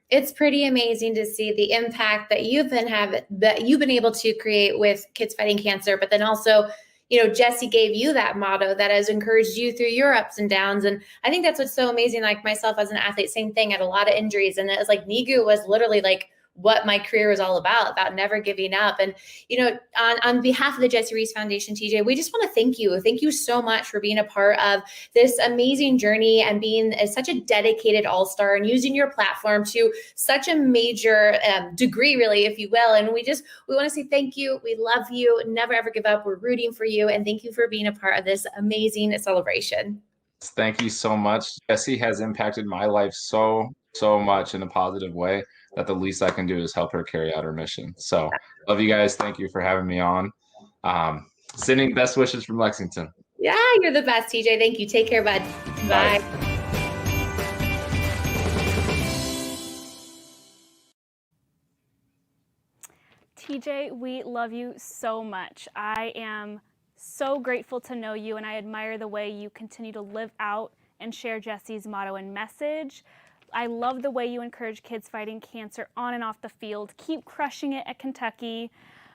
Speaker 4: It's pretty amazing to see the impact that you've been able to create with kids fighting cancer, but then also, you know, Jesse gave you that motto that has encouraged you through your ups and downs. And I think that's what's so amazing. Like myself as an athlete, same thing, I had a lot of injuries. And it was like NEGU was literally like what my career was all about never giving up. And, you know, on behalf of the Jesse Reese Foundation, TJ, we just want to thank you. Thank you so much for being a part of this amazing journey and being such a dedicated all-star and using your platform to such a major degree, really, if you will. And we want to say thank you. We love you. Never, ever give up. We're rooting for you. And thank you for being a part of this amazing celebration.
Speaker 9: Thank you so much. Jesse has impacted my life so much in a positive way that the least I can do is help her carry out her mission. So love you guys. Thank you for having me on. Sending best wishes from Lexington.
Speaker 4: Yeah, you're the best, TJ. Thank you. Take care, bud. Bye.
Speaker 5: TJ, we love you so much. I am so grateful to know you, and I admire the way you continue to live out and share Jesse's motto and message. I love the way you encourage kids fighting cancer on and off the field. Keep crushing it at Kentucky.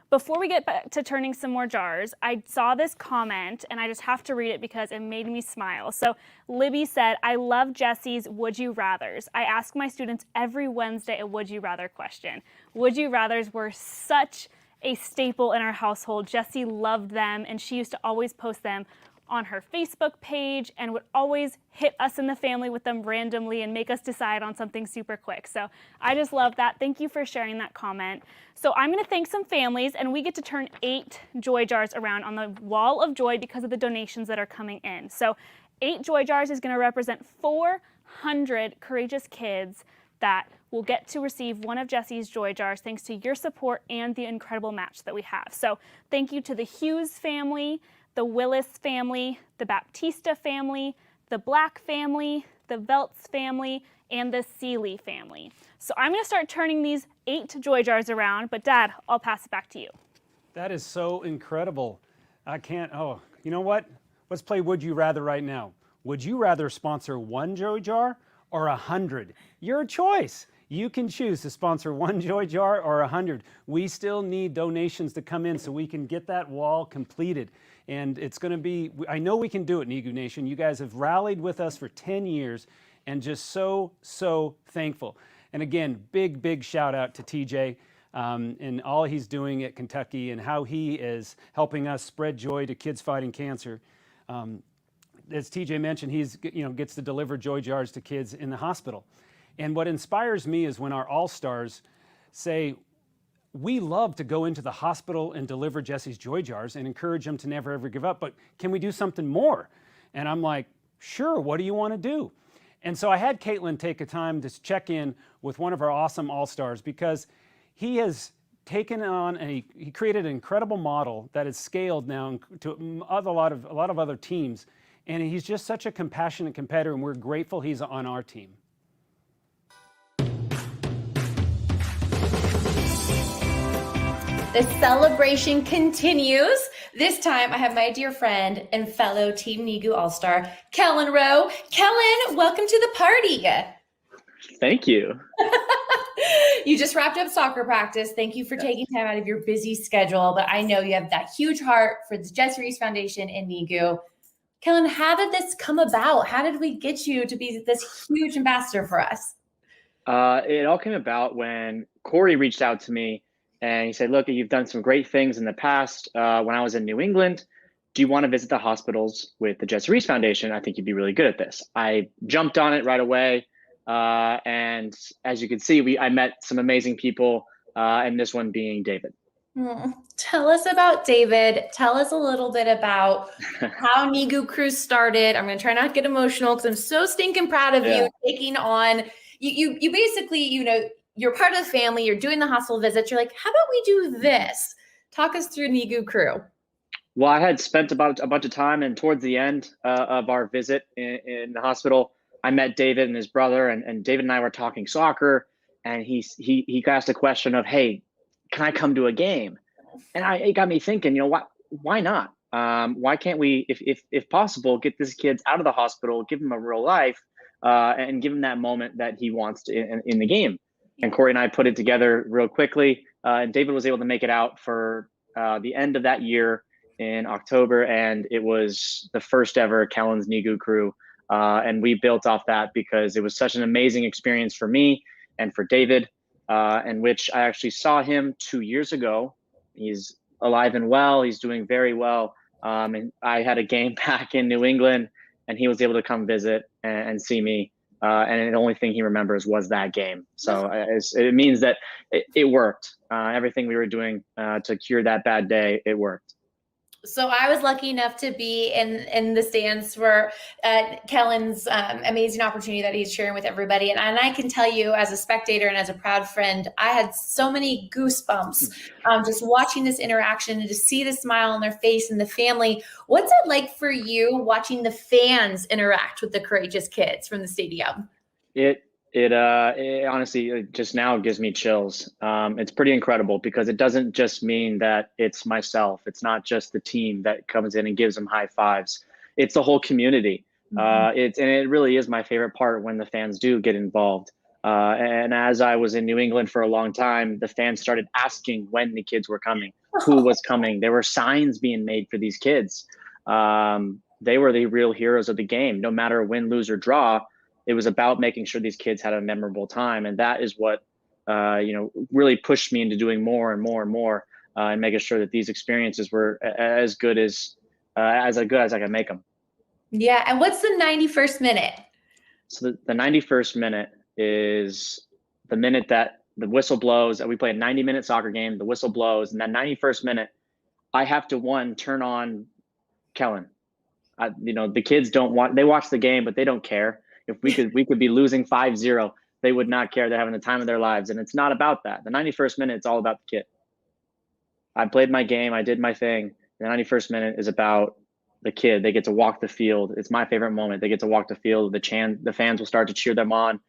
Speaker 5: Before we get back to turning some more jars, I saw this comment, and I just have to read it because it made me smile. So Libby said, I love Jesse's Would You Rathers. I ask my students every Wednesday a Would You Rather question. Would You Rathers were such a staple in our household. Jessie loved them, and she used to always post them on her Facebook page and would always hit us in the family with them randomly and make us decide on something super quick. So I just love that. Thank you for sharing that comment. So I'm going to thank some families, and we get to turn 8 joy jars around on the wall of joy because of the donations that are coming in. So 8 joy jars is going to represent 400 courageous kids that will get to receive one of Jesse's joy jars thanks to your support and the incredible match that we have. So thank you to the Hughes family, the Willis family, the Baptista family, the Black family, the Veltz family, and the Seeley family. So I'm going to start turning these 8 joy jars around, but Dad, I'll pass it back to you.
Speaker 1: That is so incredible. I can't, you know what? Let's play Would You Rather right now. Would you rather sponsor 1 joy jar or 100? Your choice. You can choose to sponsor 1 joy jar or 100. We still need donations to come in so we can get that wall completed. And it's going to be, I know we can do it, NEGU Nation. You guys have rallied with us for 10 years and just so thankful. And again, big shout out to TJ and all he's doing at Kentucky and how he is helping us spread joy to kids fighting cancer. As TJ mentioned, he's gets to deliver joy jars to kids in the hospital. And what inspires me is when our all-stars say, we love to go into the hospital and deliver Jesse's joy jars and encourage them to never ever give up, but can we do something more? And I'm like, sure, what do you want to do? And so I had Caitlin take a time to check in with one of our awesome all-stars because he has taken on he created an incredible model that is scaled now to a lot of other teams. And he's just such a compassionate competitor, and we're grateful he's on our team.
Speaker 4: The celebration continues. This time I have my dear friend and fellow Team NEGU All-Star, Kellen Rowe. Kellen, welcome to the party.
Speaker 10: Thank you.
Speaker 4: You just wrapped up soccer practice. Thank you for taking time out of your busy schedule, but I know you have that huge heart for the Jesse Reese Foundation and NEGU. Kellen, how did this come about? How did we get you to be this huge ambassador for us?
Speaker 10: It all came about when Corey reached out to me and he said, look, you've done some great things in the past. When I was in New England, do you want to visit the hospitals with the Jesse Reese Foundation? I think you'd be really good at this. I jumped on it right away. And as you can see, I met some amazing people, and this one being David.
Speaker 4: Tell us about David. Tell us a little bit about how NEGU Crew started. I'm going to try not to get emotional because I'm so stinking proud of you taking on, you basically, you're part of the family, you're doing the hospital visits. You're like, how about we do this? Talk us through NEGU Crew.
Speaker 10: Well, I had spent about a bunch of time, and towards the end of our visit in the hospital, I met David and his brother, and David and I were talking soccer, and he asked a question of, hey, can I come to a game? And it got me thinking, why not? Why can't we, if possible, get these kids out of the hospital, give them a real life, and give him that moment that he wants to in the game? And Corey and I put it together real quickly. And David was able to make it out for the end of that year in October, and it was the first ever Kellen's NEGU Crew. And we built off that because it was such an amazing experience for me and for David, in which I actually saw him 2 years ago. He's alive and well. He's doing very well. And I had a game back in New England, and he was able to come visit and see me. And the only thing he remembers was that game. So it means that it worked. Everything we were doing to cure that bad day, it worked.
Speaker 4: So I was lucky enough to be in the stands for Kellen's amazing opportunity that he's sharing with everybody. And I can tell you as a spectator and as a proud friend, I had so many goosebumps just watching this interaction and to see the smile on their face and the family. What's it like for you watching the fans interact with the courageous kids from the stadium?
Speaker 10: It honestly just now gives me chills. It's pretty incredible because it doesn't just mean that it's myself. It's not just the team that comes in and gives them high fives. It's the whole community. And it really is my favorite part when the fans do get involved. And as I was in New England for a long time, the fans started asking when the kids were coming, who was coming. There were signs being made for these kids. They were the real heroes of the game, no matter win, lose, or draw. It was about making sure these kids had a memorable time. And that is what, really pushed me into doing more and more and more, and making sure that these experiences were as good as as good as I can make them.
Speaker 4: Yeah. And what's the 91st minute?
Speaker 10: So the 91st minute is the minute that the whistle blows. We play a 90-minute soccer game. The whistle blows, and that 91st minute, I have to turn on Kellen. The kids they watch the game, but they don't care. If we could be losing 5-0, they would not care. They're having the time of their lives, and it's not about that. The 91st minute, it's all about the kid. I played my game. I did my thing. The 91st minute is about the kid. They get to walk the field. It's my favorite moment. They get to walk the field. The fans will start to cheer them on.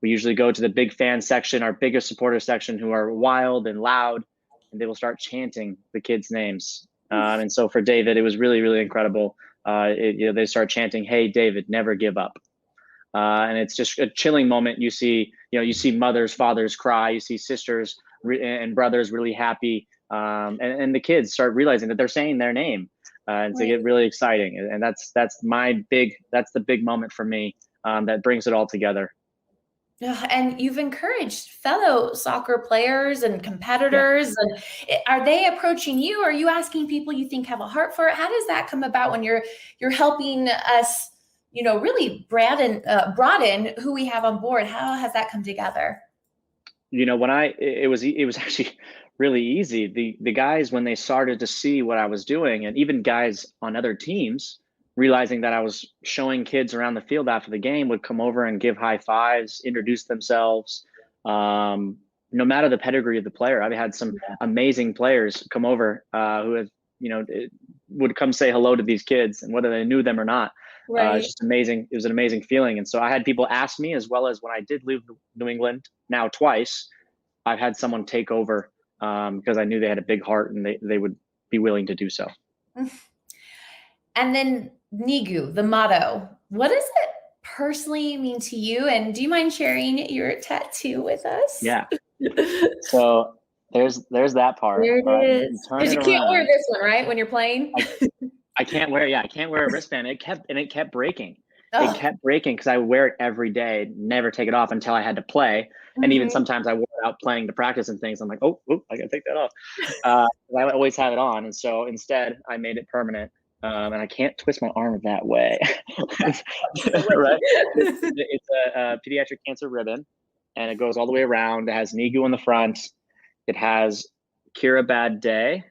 Speaker 10: We usually go to the big fan section, our biggest supporter section, who are wild and loud, and they will start chanting the kids' names. And so for David, it was really, really incredible. They start chanting, "Hey, David, never give up." And it's just a chilling moment. You see mothers, fathers cry. You see sisters and brothers really happy. And the kids start realizing that they're saying their name. And to get really exciting. And that's the big moment for me that brings it all together.
Speaker 4: And you've encouraged fellow soccer players and competitors. And are they approaching you? Or are you asking people you think have a heart for it? How does that come about when you're helping us, really broaden who we have on board? How has that come together?
Speaker 10: It was actually really easy. The guys, when they started to see what I was doing, and even guys on other teams realizing that I was showing kids around the field after the game, would come over and give high fives, introduce themselves. No matter the pedigree of the player, I've had some amazing players come over who would come say hello to these kids, and whether they knew them or not.
Speaker 4: Right.
Speaker 10: It's just amazing. It was an amazing feeling. And so I had people ask me, as well as when I did leave New England now twice, I've had someone take over because I knew they had a big heart and they would be willing to do so.
Speaker 4: And then NEGU, the motto, what does it personally mean to you? And do you mind sharing your tattoo with us?
Speaker 10: Yeah. So there's that part.
Speaker 4: There it is. Because you can't wear this one, right? When you're playing?
Speaker 10: I can't wear a wristband. It kept breaking. Oh. It kept breaking because I would wear it every day, never take it off until I had to play. Mm-hmm. And even sometimes I wore it out playing to practice and things. I'm like, oh, I gotta take that off. I always have it on. And so instead I made it permanent. And I can't twist my arm that way. Right? It's a pediatric cancer ribbon, and it goes all the way around. It has NEGU on the front. It has Cure a Bad Day,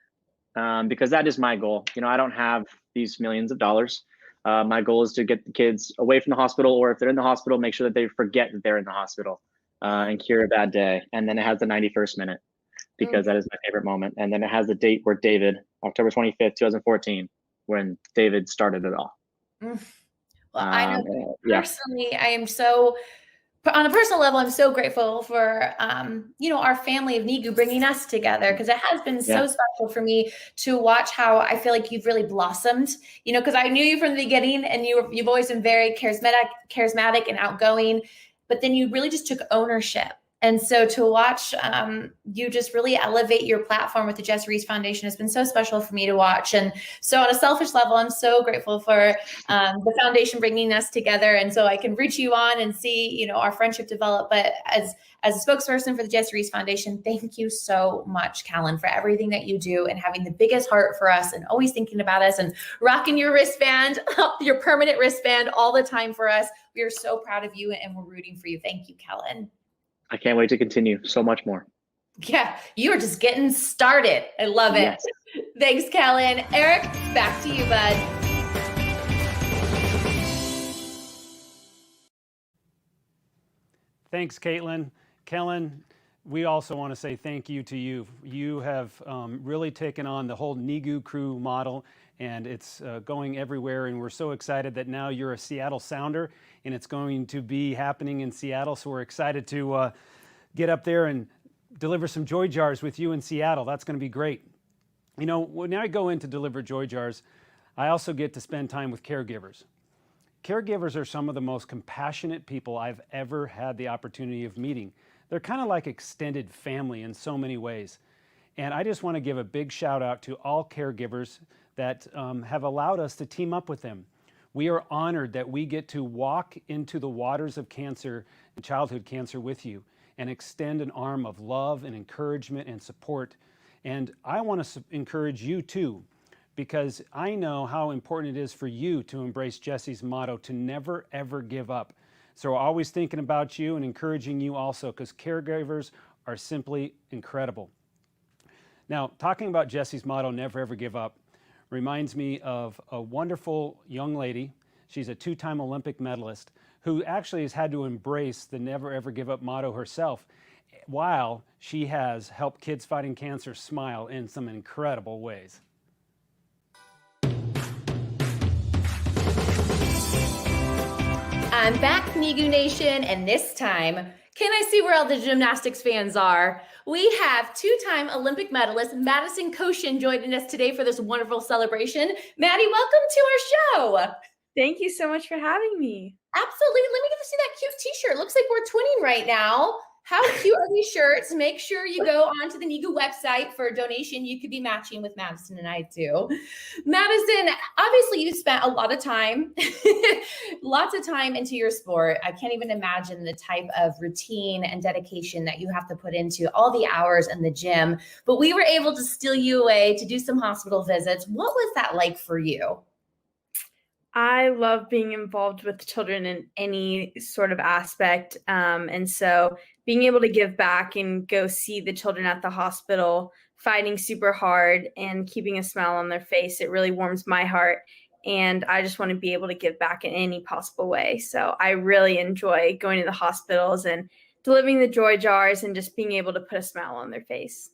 Speaker 10: because that is my goal. I don't have these millions of dollars. My goal is to get the kids away from the hospital, or if they're in the hospital, make sure that they forget that they're in the hospital, and cure a bad day. And then it has the 91st minute, because that is my favorite moment. And then it has the date where David, October 25th, 2014, when David started it all.
Speaker 4: Well, I know personally, I am so, on a personal level, I'm so grateful for, our family of NEGU bringing us together, because it has been so special for me to watch how I feel like you've really blossomed, because I knew you from the beginning, and you've always been very charismatic and outgoing, but then you really just took ownership. And so to watch you just really elevate your platform with the Jesse Reese Foundation has been so special for me to watch. And so on a selfish level, I'm so grateful for the foundation bringing us together. And so I can reach you on and see, our friendship develop. But as a spokesperson for the Jesse Reese Foundation, thank you so much, Kellen, for everything that you do and having the biggest heart for us and always thinking about us and rocking your wristband, your permanent wristband all the time for us. We are so proud of you and we're rooting for you. Thank you, Kellen.
Speaker 10: I can't wait to continue so much more.
Speaker 4: Yeah, you are just getting started. I love it. Yes. Thanks, Kellen. Eric, back to you, bud.
Speaker 1: Thanks, Caitlin. Kellen, we also want to say thank you to you. You have really taken on the whole NEGU crew model, and it's going everywhere. And we're so excited that now you're a Seattle Sounder, and it's going to be happening in Seattle. So we're excited to get up there and deliver some joy jars with you in Seattle. That's going to be great. When I go in to deliver joy jars, I also get to spend time with caregivers. Caregivers are some of the most compassionate people I've ever had the opportunity of meeting. They're kind of like extended family in so many ways. And I just want to give a big shout out to all caregivers that have allowed us to team up with them. We are honored that we get to walk into the waters of cancer and childhood cancer with you and extend an arm of love and encouragement and support. And I want to encourage you too. because I know how important it is for you to embrace Jesse's motto to never, ever give up. So we're always thinking about you and encouraging you also, because caregivers are simply incredible. Now, talking about Jesse's motto, never, ever give up, reminds me of a wonderful young lady. She's a 2-time Olympic medalist who actually has had to embrace the never, ever give up motto herself, while she has helped kids fighting cancer smile in some incredible ways.
Speaker 11: I'm back, NEGU Nation, and this time, can I see where all the gymnastics fans are? We have 2-time Olympic medalist Madison Koshin joining us today for this wonderful celebration. Maddie, welcome to our show.
Speaker 12: Thank you so much for having me.
Speaker 11: Absolutely. Let me get to see that cute t-shirt. Looks like we're twinning right now. How cute are these shirts? Make sure you go onto the NEGU website for a donation. You could be matching with Madison and I too. Madison, obviously you spent a lot of time, lots of time into your sport. I can't even imagine the type of routine and dedication that you have to put into all the hours in the gym, but we were able to steal you away to do some hospital visits. What was that like for you?
Speaker 12: I love being involved with children in any sort of aspect. And so being able to give back and go see the children at the hospital fighting super hard and keeping a smile on their face, it really warms my heart. And I just want to be able to give back in any possible way. So I really enjoy going to the hospitals and delivering the joy jars and just being able to put a smile on their face.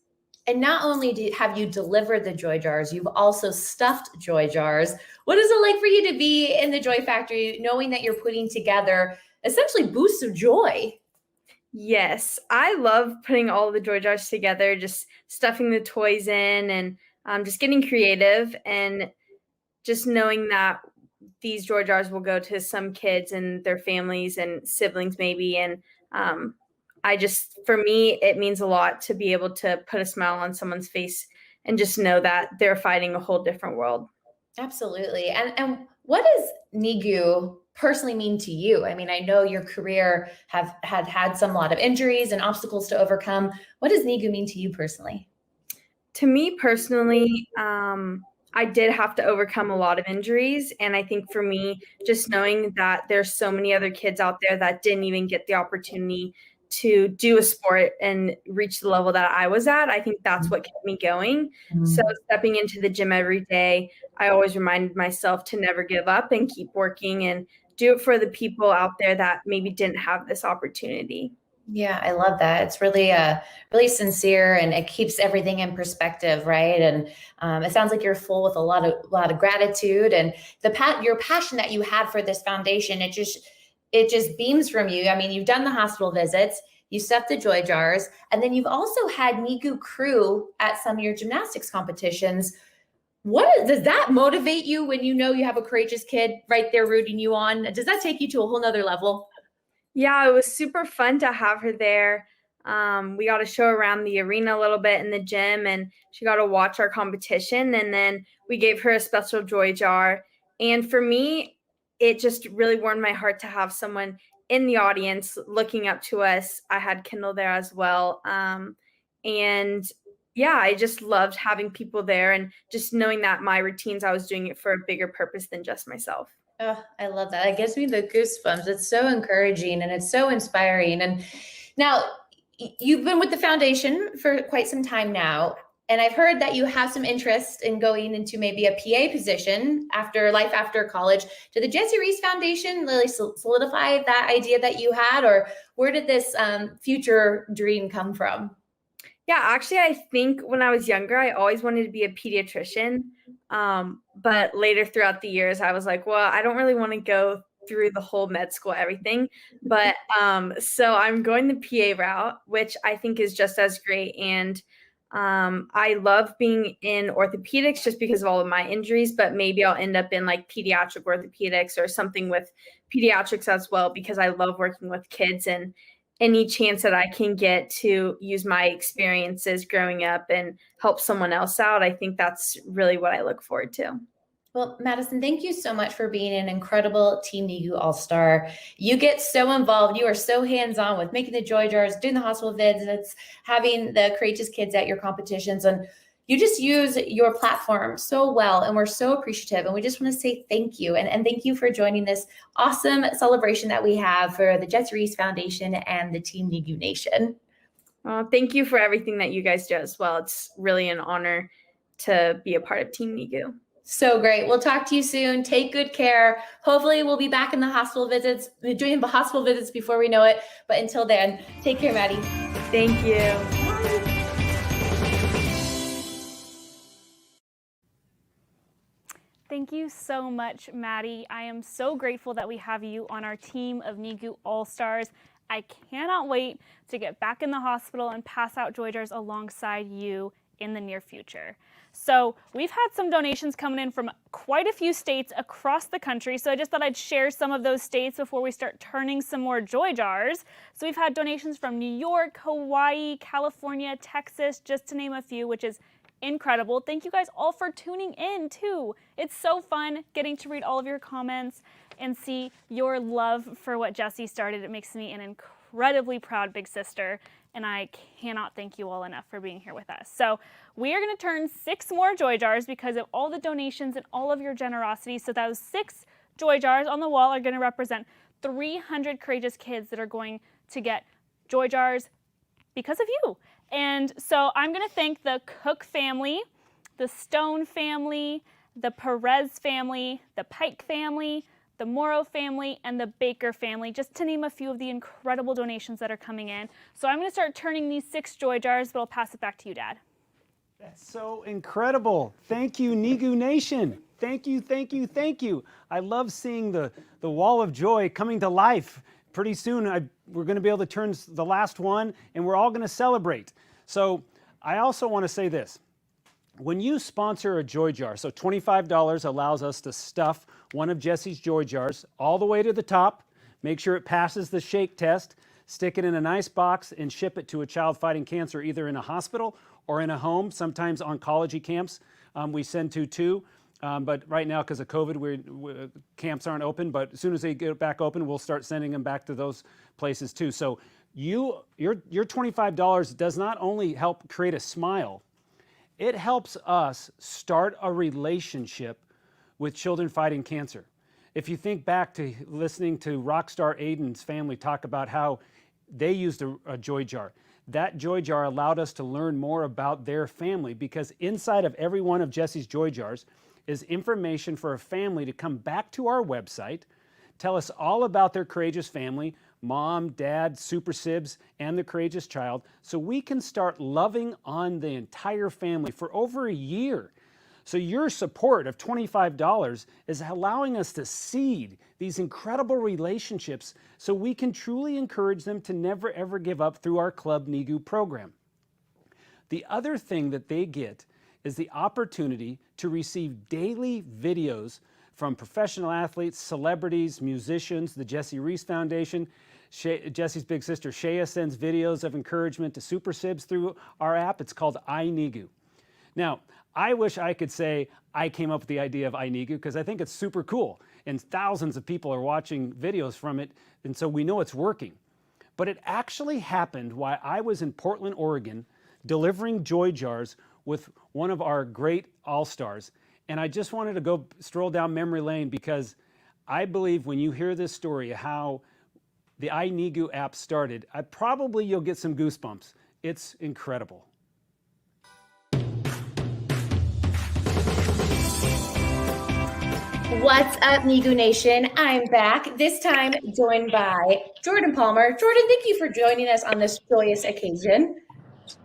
Speaker 11: And not only have you delivered the joy jars, you've also stuffed joy jars. What is it like for you to be in the Joy Factory, knowing that you're putting together essentially boosts of joy?
Speaker 12: Yes, I love putting all the joy jars together, just stuffing the toys in and just getting creative and just knowing that these joy jars will go to some kids and their families and siblings maybe. And for me, it means a lot to be able to put a smile on someone's face and just know that they're fighting a whole different world.
Speaker 11: Absolutely. And what does NEGU personally mean to you? I mean, I know your career had a lot of injuries and obstacles to overcome. What does NEGU mean to you personally?
Speaker 12: To me personally, I did have to overcome a lot of injuries. And I think for me, just knowing that there's so many other kids out there that didn't even get the opportunity to do a sport and reach the level that I was at, I think that's what kept me going. So stepping into the gym every day, I always reminded myself to never give up and keep working and do it for the people out there that maybe didn't have this opportunity.
Speaker 11: Yeah, I love that. It's really, really sincere, and it keeps everything in perspective, right? And it sounds like you're full with a lot of gratitude, and your passion that you have for this foundation. It just beams from you. I mean, you've done the hospital visits, you stuffed the joy jars, and then you've also had NEGU crew at some of your gymnastics competitions. Does that motivate you when you know you have a courageous kid right there rooting you on? Does that take you to a whole nother level?
Speaker 12: Yeah, it was super fun to have her there. We got to show around the arena a little bit in the gym, and she got to watch our competition. And then we gave her a special joy jar. And for me, it just really warmed my heart to have someone in the audience looking up to us. I had Kendall there as well. And yeah, I just loved having people there and just knowing that my routines, I was doing it for a bigger purpose than just myself.
Speaker 11: Oh, I love that. It gives me the goosebumps. It's so encouraging and it's so inspiring. And now you've been with the foundation for quite some time now. And I've heard that you have some interest in going into maybe a PA position after college. Did the Jesse Reese Foundation really solidify that idea that you had, or where did this future dream come from?
Speaker 12: Yeah, actually, I think when I was younger, I always wanted to be a pediatrician. But later throughout the years, I was like, well, I don't really want to go through the whole med school, everything. But so I'm going the PA route, which I think is just as great. And I love being in orthopedics just because of all of my injuries, but maybe I'll end up in like pediatric orthopedics or something with pediatrics as well, because I love working with kids, and any chance that I can get to use my experiences growing up and help someone else out, I think that's really what I look forward to.
Speaker 11: Well, Madison, thank you so much for being an incredible Team NEGU All-Star. You get so involved. You are so hands-on with making the joy jars, doing the hospital visits, having the courageous kids at your competitions. And you just use your platform so well, and we're so appreciative, and we just want to say thank you. And thank you for joining this awesome celebration that we have for the Jesse Reese Foundation and the Team NEGU Nation.
Speaker 12: Thank you for everything that you guys do as well. It's really an honor to be a part of Team NEGU.
Speaker 11: So great. We'll talk to you soon. Take good care. Hopefully we'll be back in the hospital visits, doing the hospital visits before we know it. But until then, take care, Maddie.
Speaker 12: Thank you.
Speaker 5: Thank you so much, Maddie. I am so grateful that we have you on our team of NEGU All-Stars. I cannot wait to get back in the hospital and pass out Joy Jars alongside you in the near future. So we've had some donations coming in from quite a few states across the country. So I just thought I'd share some of those states before we start turning some more Joy Jars. So we've had donations from New York, Hawaii, California, Texas, just to name a few, which is incredible. Thank you guys all for tuning in too. It's so fun getting to read all of your comments and see your love for what Jesse started. It makes me an incredibly proud big sister, and I cannot thank you all enough for being here with us. So we are going to turn 6 more Joy Jars because of all the donations and all of your generosity. So those 6 Joy Jars on the wall are going to represent 300 courageous kids that are going to get Joy Jars because of you. And so I'm going to thank the Cook family, the Stone family, the Perez family, the Pike family, the Morrow family, and the Baker family, just to name a few of the incredible donations that are coming in. So I'm going to start turning these 6 Joy Jars, but I'll pass it back to you, Dad.
Speaker 1: That's so incredible. Thank you, NEGU Nation. Thank you, thank you, thank you. I love seeing the wall of joy coming to life. Pretty soon, we're going to be able to turn the last one, and we're all going to celebrate. So I also want to say this. When you sponsor a Joy Jar, so $25 allows us to stuff one of Jesse's Joy Jars all the way to the top, make sure it passes the shake test, stick it in a nice box, and ship it to a child fighting cancer, either in a hospital or in a home. Sometimes oncology camps we send to too. But right now, because of COVID, camps aren't open. But as soon as they get back open, we'll start sending them back to those places too. So your $25 does not only help create a smile, it helps us start a relationship with children fighting cancer. If you think back to listening to Rockstar Aiden's family talk about how they used a Joy Jar, that Joy Jar allowed us to learn more about their family, because inside of every one of Jesse's Joy Jars is information for a family to come back to our website, tell us all about their courageous family, mom, dad, super sibs, and the courageous child, so we can start loving on the entire family for over a year. So your support of $25 is allowing us to seed these incredible relationships so we can truly encourage them to never ever give up through our Club NEGU program. The other thing that they get is the opportunity to receive daily videos from professional athletes, celebrities, musicians, the Jesse Reese Foundation. Jesse's big sister Shea sends videos of encouragement to super sibs through our app. It's called iNEGU. Now, I wish I could say I came up with the idea of iNEGU, because I think it's super cool and thousands of people are watching videos from it, and so we know it's working. But it actually happened while I was in Portland, Oregon, delivering Joy Jars with one of our great all-stars. And I just wanted to go stroll down memory lane, because I believe when you hear this story, how the iNEGU app started, you'll get some goosebumps. It's incredible.
Speaker 11: What's up, NEGU Nation? I'm back, this time joined by Jordan Palmer. Jordan, thank you for joining us on this joyous occasion.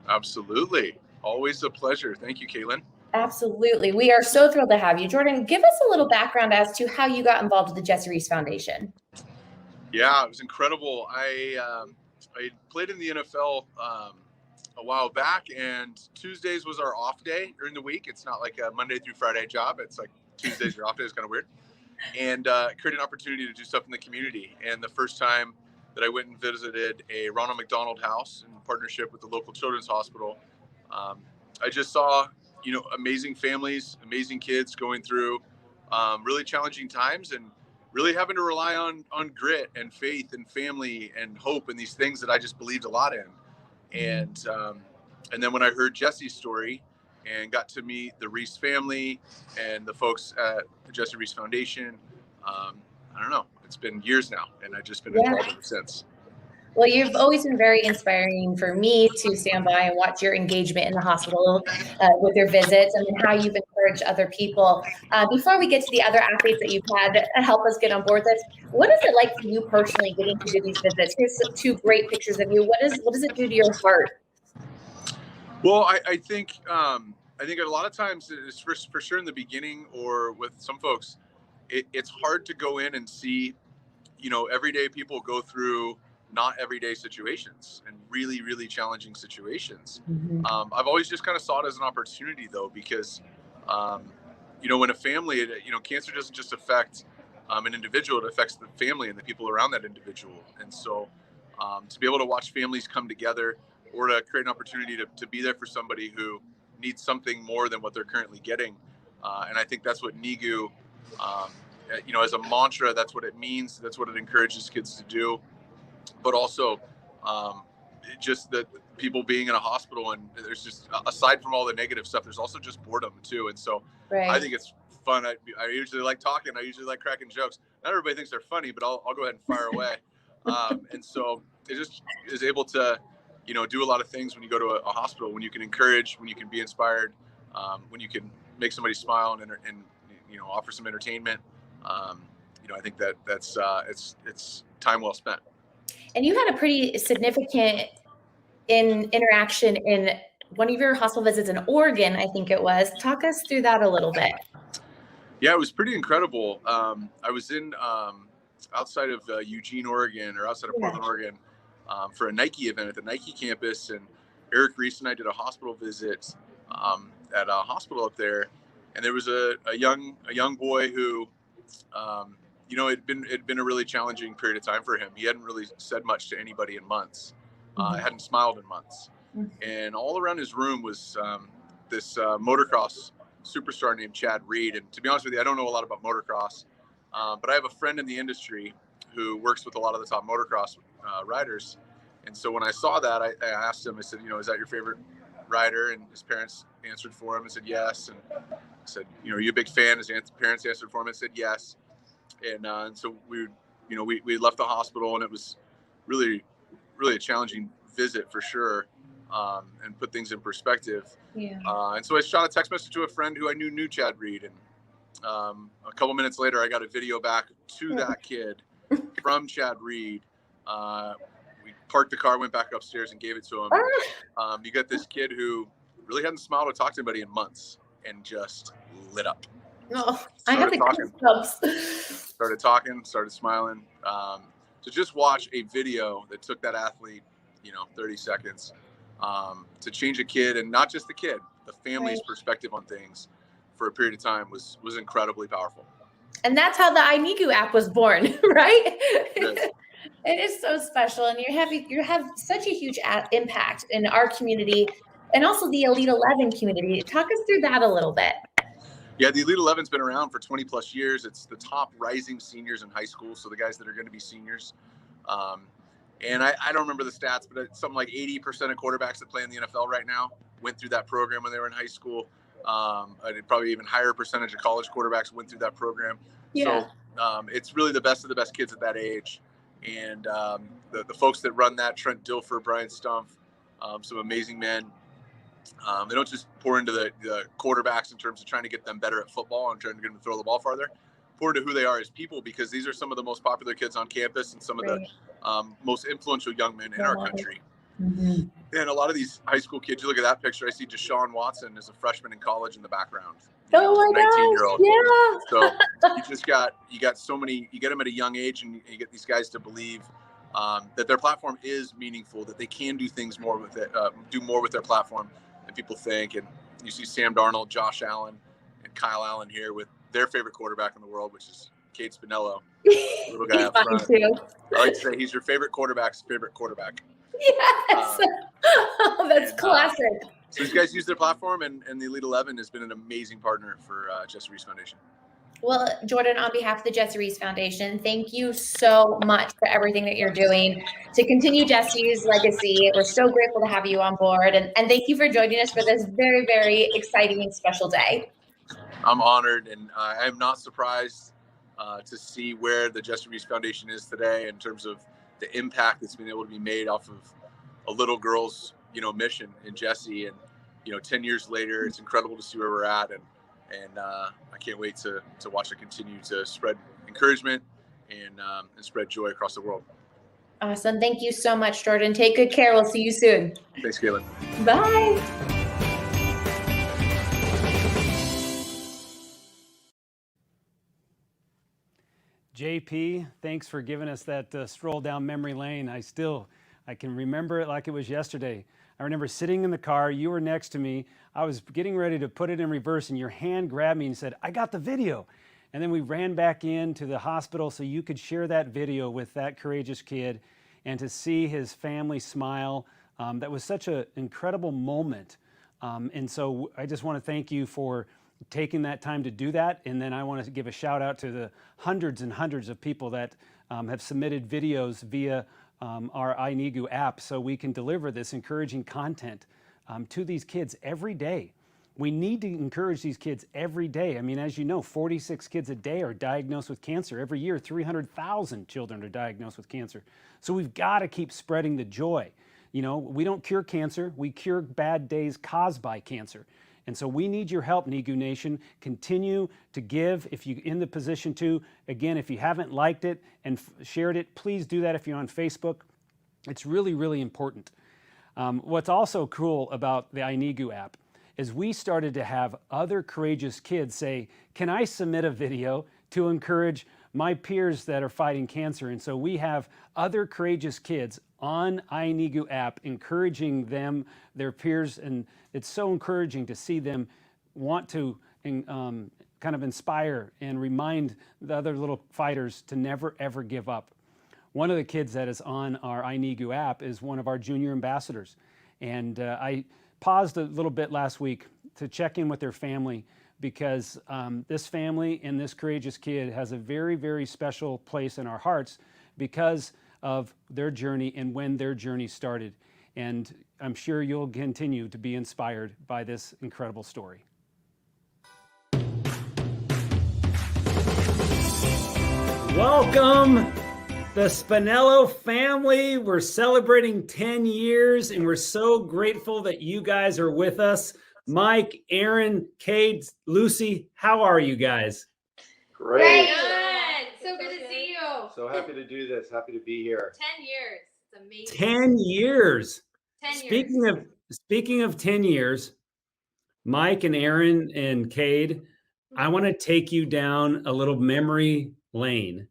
Speaker 13: Absolutely. Always a pleasure. Thank you, Kellen.
Speaker 11: Absolutely. We are so thrilled to have you. Jordan, give us a little background as to how you got involved with the Jesse Reese Foundation.
Speaker 13: Yeah, it was incredible. I played in the NFL a while back, and Tuesdays was our off day during the week. It's not like a Monday through Friday job. It's like Tuesdays your off day. Is kind of weird. And created an opportunity to do stuff in the community. And the first time that I went and visited a Ronald McDonald House in partnership with the local children's hospital, I just saw, amazing families, amazing kids going through really challenging times, and really having to rely on grit and faith and family and hope and these things that I just believed a lot in. And then when I heard Jesse's story, and got to meet the Reese family and the folks at the Jesse Reese Foundation. I don't know, it's been years now, and I've just been involved ever since.
Speaker 11: Well, you've always been very inspiring for me to stand by and watch your engagement in the hospital with your visits, and how you've encouraged other people. Before we get to the other athletes that you've had help us get on board this, what is it like for you personally getting to do these visits? Here's some 2 great pictures of you. What does it do to your heart?
Speaker 13: Well, I think a lot of times, it's for sure in the beginning, or with some folks, it's hard to go in and see, everyday people go through not everyday situations and really, really challenging situations.
Speaker 11: Mm-hmm.
Speaker 13: I've always just kind of saw it as an opportunity, though, because, when a family, cancer doesn't just affect an individual, it affects the family and the people around that individual. And so to be able to watch families come together, or to create an opportunity to be there for somebody who needs something more than what they're currently getting. And I think that's what NEGU, as a mantra, that's what it means. That's what it encourages kids to do. But also just that people being in a hospital, and there's just, aside from all the negative stuff, there's also just boredom too. And so I think it's fun. I usually like talking. I usually like cracking jokes. Not everybody thinks they're funny, but I'll go ahead and fire away. And so it just is able to, do a lot of things when you go to a hospital, when you can encourage, when you can be inspired, when you can make somebody smile and offer some entertainment. I think that's it's time well spent.
Speaker 11: And you had a pretty significant interaction in one of your hospital visits in Oregon, I think it was. Talk us through that a little bit.
Speaker 13: Yeah, it was pretty incredible. I was in outside of Eugene, Oregon, or outside of Portland, Oregon, for a Nike event at the Nike campus, and Eric Reese and I did a hospital visit at a hospital up there, and there was a young boy who, it'd been a really challenging period of time for him. He hadn't really said much to anybody in months. Hadn't smiled in months, and all around his room was this motocross superstar named Chad Reed. And to be honest with you, I don't know a lot about motocross, but I have a friend in the industry who works with a lot of the top motocross riders. And so when I saw that, I asked him, I said, is that your favorite rider? And his parents answered for him and said yes. And I said, are you a big fan? His parents answered for him and said yes. And so we left the hospital, and it was really, really a challenging visit for sure, and put things in perspective.
Speaker 11: Yeah.
Speaker 13: And so I shot a text message to a friend who I knew Chad Reed, and a couple minutes later, I got a video back to that kid from Chad Reed. We parked the car, went back upstairs, and gave it to him. You got this kid who really hadn't smiled or talked to anybody in months, and just lit up.
Speaker 11: Oh, I have the goosebumps.
Speaker 13: Started smiling. To just watch a video that took that athlete, 30 seconds, to change a kid, and not just the kid, the family's perspective on things for a period of time was incredibly powerful.
Speaker 11: And that's how the NEGU app was born, right?
Speaker 13: It
Speaker 11: is so special, and you have such a huge impact in our community, and also the Elite 11 community. Talk us through that a little bit.
Speaker 13: Yeah, the Elite 11's been around for 20 plus years. It's the top rising seniors in high school, so the guys that are going to be seniors. And I don't remember the stats, but it's something like 80% of quarterbacks that play in the NFL right now went through that program when they were in high school. Probably even higher percentage of college quarterbacks went through that program.
Speaker 11: Yeah.
Speaker 13: So it's really the best of the best kids at that age. And the folks that run that, Trent Dilfer, Brian Stumpf, some amazing men. They don't just pour into the quarterbacks in terms of trying to get them better at football and trying to get them to throw the ball farther. Pour into who they are as people, because these are some of the most popular kids on campus and some of the most influential young men in our country.
Speaker 11: Mm-hmm.
Speaker 13: And a lot of these high school kids, you look at that picture, I see Deshaun Watson as a freshman in college in the background.
Speaker 11: Oh my
Speaker 13: 19-year-old.
Speaker 11: Yeah.
Speaker 13: So you got so many, you get them at a young age, and you get these guys to believe that their platform is meaningful, that they can do things more with it, do more with their platform than people think. And you see Sam Darnold, Josh Allen, and Kyle Allen here with their favorite quarterback in the world, which is Cade Spinello. Little guy up front.
Speaker 11: Too.
Speaker 13: I like to say he's your favorite quarterback's favorite quarterback.
Speaker 11: Yes. That's classic.
Speaker 13: So these guys use their platform, and the Elite 11 has been an amazing partner for Jesse Reese Foundation.
Speaker 4: Well, Jordan, on behalf of the Jesse Reese Foundation, thank you so much for everything that you're doing to continue Jesse's legacy. We're so grateful to have you on board. And thank you for joining us for this very, very exciting and special day.
Speaker 13: I'm honored, and I am not surprised to see where the Jesse Reese Foundation is today in terms of the impact that's been able to be made off of a little girl's, mission in Jesse. And, 10 years later, it's incredible to see where we're at. And I can't wait to watch it continue to spread encouragement and spread joy across the world.
Speaker 4: Awesome. Thank you so much, Jordan. Take good care. We'll see you soon.
Speaker 13: Thanks, Kellen.
Speaker 4: Bye.
Speaker 1: JP, thanks for giving us that stroll down memory lane. I can remember it like it was yesterday. I remember sitting in the car, you were next to me. I was getting ready to put it in reverse and your hand grabbed me and said, I got the video. And then we ran back into the hospital so you could share that video with that courageous kid and to see his family smile. That was such an incredible moment. And so I just want to thank you for taking that time to do that. And then I want to give a shout out to the hundreds and hundreds of people that have submitted videos via our NEGU app so we can deliver this encouraging content to these kids every day. We need to encourage these kids every day. I mean, as you know, 46 kids a day are diagnosed with cancer. Every year, 300,000 children are diagnosed with cancer. So we've got to keep spreading the joy. We don't cure cancer, we cure bad days caused by cancer. And so we need your help, NEGU Nation. Continue to give if you're in the position to. Again, if you haven't liked it and shared it, please do that if you're on Facebook. It's really, really important. What's also cool about the NEGU app is we started to have other courageous kids say, can I submit a video to encourage my peers that are fighting cancer? And so we have other courageous kids on NEGU app encouraging them, their peers, and it's so encouraging to see them want to kind of inspire and remind the other little fighters to never, ever give up. One of the kids that is on our NEGU app is one of our junior ambassadors. And I paused a little bit last week to check in with their family because this family and this courageous kid has a very, very special place in our hearts because of their journey and when their journey started. And I'm sure you'll continue to be inspired by this incredible story. Welcome, the Spinello family. We're celebrating 10 years and we're so grateful that you guys are with us. Mike, Aaron, Cade, Lucy, how are you guys?
Speaker 14: Great.
Speaker 15: Good. So good to see you.
Speaker 14: So happy to do this. Happy to be here.
Speaker 15: 10 years. It's amazing.
Speaker 1: 10 years.
Speaker 15: 10 years.
Speaker 1: Speaking of 10 years, Mike and Aaron and Cade, I want to take you down a little memory lane.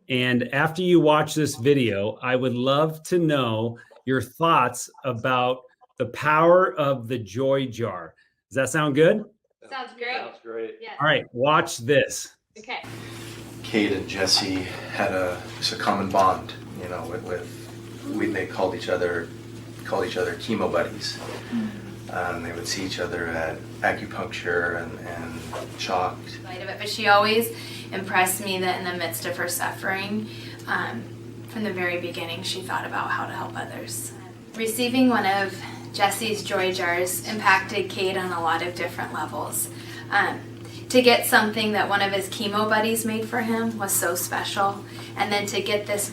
Speaker 1: And after you watch this video, I would love to know your thoughts about the power of the joy jar. Does that sound good?
Speaker 15: Sounds great.
Speaker 14: Sounds great.
Speaker 15: Yes.
Speaker 1: All right, watch this.
Speaker 15: Okay.
Speaker 16: Cade and Jesse had just a common bond, they called each other chemo buddies. They would see each other at acupuncture and chalk.
Speaker 17: But she always impressed me that in the midst of her suffering, from the very beginning, she thought about how to help others. Receiving one of Jesse's joy jars impacted Cade on a lot of different levels. To get something that one of his chemo buddies made for him was so special. And then to get this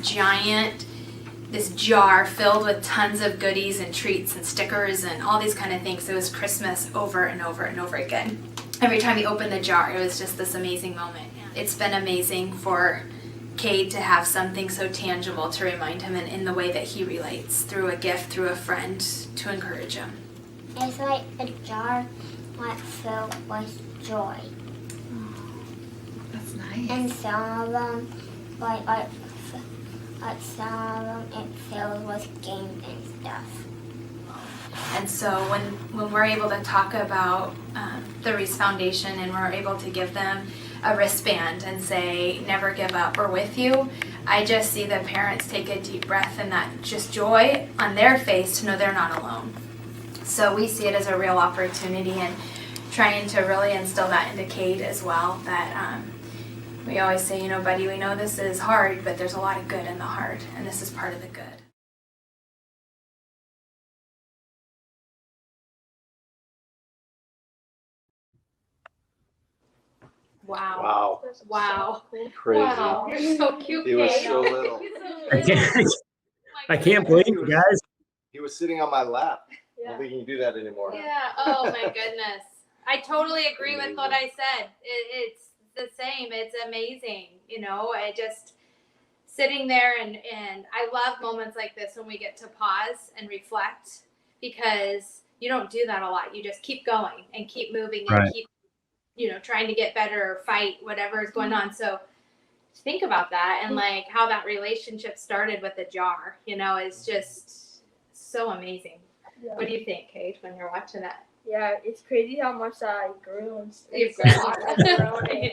Speaker 17: jar filled with tons of goodies and treats and stickers and all these kind of things. It was Christmas over and over and over again. Every time he opened the jar, it was just this amazing moment. It's been amazing for Cade to have something so tangible to remind him in the way that he relates, through a gift, through a friend, to encourage him.
Speaker 3: It's like a jar filled with joy.
Speaker 15: That's nice.
Speaker 3: And some of them, it's filled with games and stuff.
Speaker 17: And so when we're able to talk about the Reese Foundation and we're able to give them a wristband and say, never give up, we're with you, I just see the parents take a deep breath and that just joy on their face to know they're not alone. So we see it as a real opportunity and trying to really instill that into Cade as well, that we always say, you know, buddy, we know this is hard, but there's a lot of good in the hard, and this is part of the good.
Speaker 15: Wow. Wow.
Speaker 14: Crazy.
Speaker 15: Wow. You're so cute.
Speaker 14: He was
Speaker 15: Kate.
Speaker 14: so little.
Speaker 1: I can't believe it, guys.
Speaker 14: He was sitting on my lap. I
Speaker 15: Yeah.
Speaker 14: don't think you can do that anymore.
Speaker 15: Yeah. Oh my goodness. I totally agree with what I said. It's the same. It's amazing. You know, I just sitting there and I love moments like this when we get to pause and reflect, because you don't do that a lot. You just keep going and keep moving and
Speaker 1: Right.
Speaker 15: keep, you know, trying to get better or fight whatever is going on. So think about that and like how that relationship started with a jar, you know, is just so amazing.
Speaker 18: Yeah.
Speaker 15: What do you think, Kate, when you're watching that?
Speaker 18: Yeah, it's crazy how much I grew and
Speaker 15: You've
Speaker 18: grown.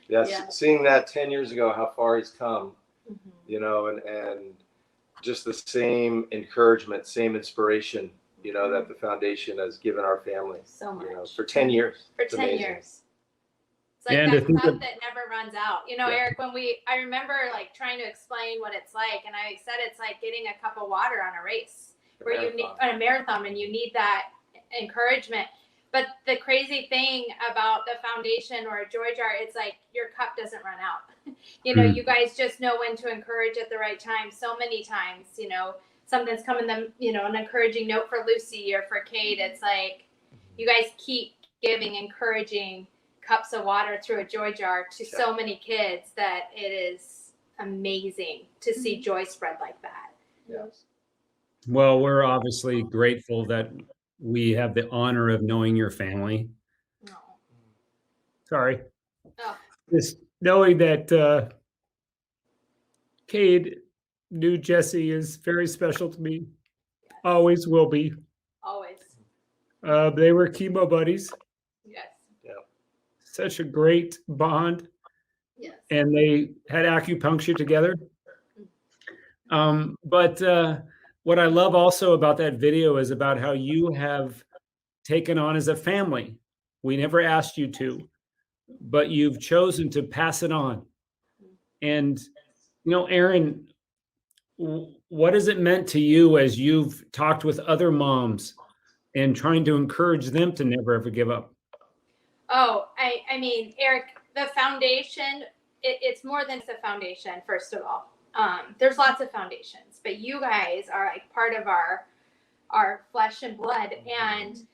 Speaker 14: Yes, seeing that 10 years ago, how far he's come,
Speaker 15: Mm-hmm.
Speaker 14: you know, and just the same encouragement, same inspiration, you know, that the foundation has given our family.
Speaker 15: So much.
Speaker 14: You know, for 10 years.
Speaker 15: For
Speaker 14: It's
Speaker 15: 10
Speaker 14: amazing.
Speaker 15: years. It's like
Speaker 1: And to
Speaker 15: that
Speaker 1: think
Speaker 15: cup
Speaker 1: of-
Speaker 15: that never runs out. You know,
Speaker 14: Yeah.
Speaker 15: Eric, I remember like trying to explain what it's like, and I said it's like getting a cup of water on a race, where you need on a marathon, and you need that encouragement. But the crazy thing about the foundation or a joy jar, it's like your cup doesn't run out. You know, you guys just know when to encourage at the right time. So many times, you know, something's coming them, you know, an encouraging note for Lucy or for Kate. It's like you guys keep giving encouraging cups of water through a joy jar to so many kids that it is amazing to see joy spread like that.
Speaker 18: Yes.
Speaker 1: Well, we're obviously grateful that we have the honor of knowing your family.
Speaker 15: No.
Speaker 1: Sorry.
Speaker 15: Oh.
Speaker 1: Just knowing that Cade knew Jesse is very special to me. Always will be.
Speaker 15: Always.
Speaker 1: They were chemo buddies.
Speaker 15: Yes.
Speaker 1: Such a great bond.
Speaker 15: Yes.
Speaker 1: And they had acupuncture together. But what I love also about that video is about how you have taken on as a family. We never asked you to, but you've chosen to pass it on. And, you know, Aaron, what has it meant to you as you've talked with other moms and trying to encourage them to never ever give up?
Speaker 15: Oh, I mean, Eric, the foundation, it's more than a foundation, first of all. There's lots of foundations, but you guys are like part of our flesh and blood, and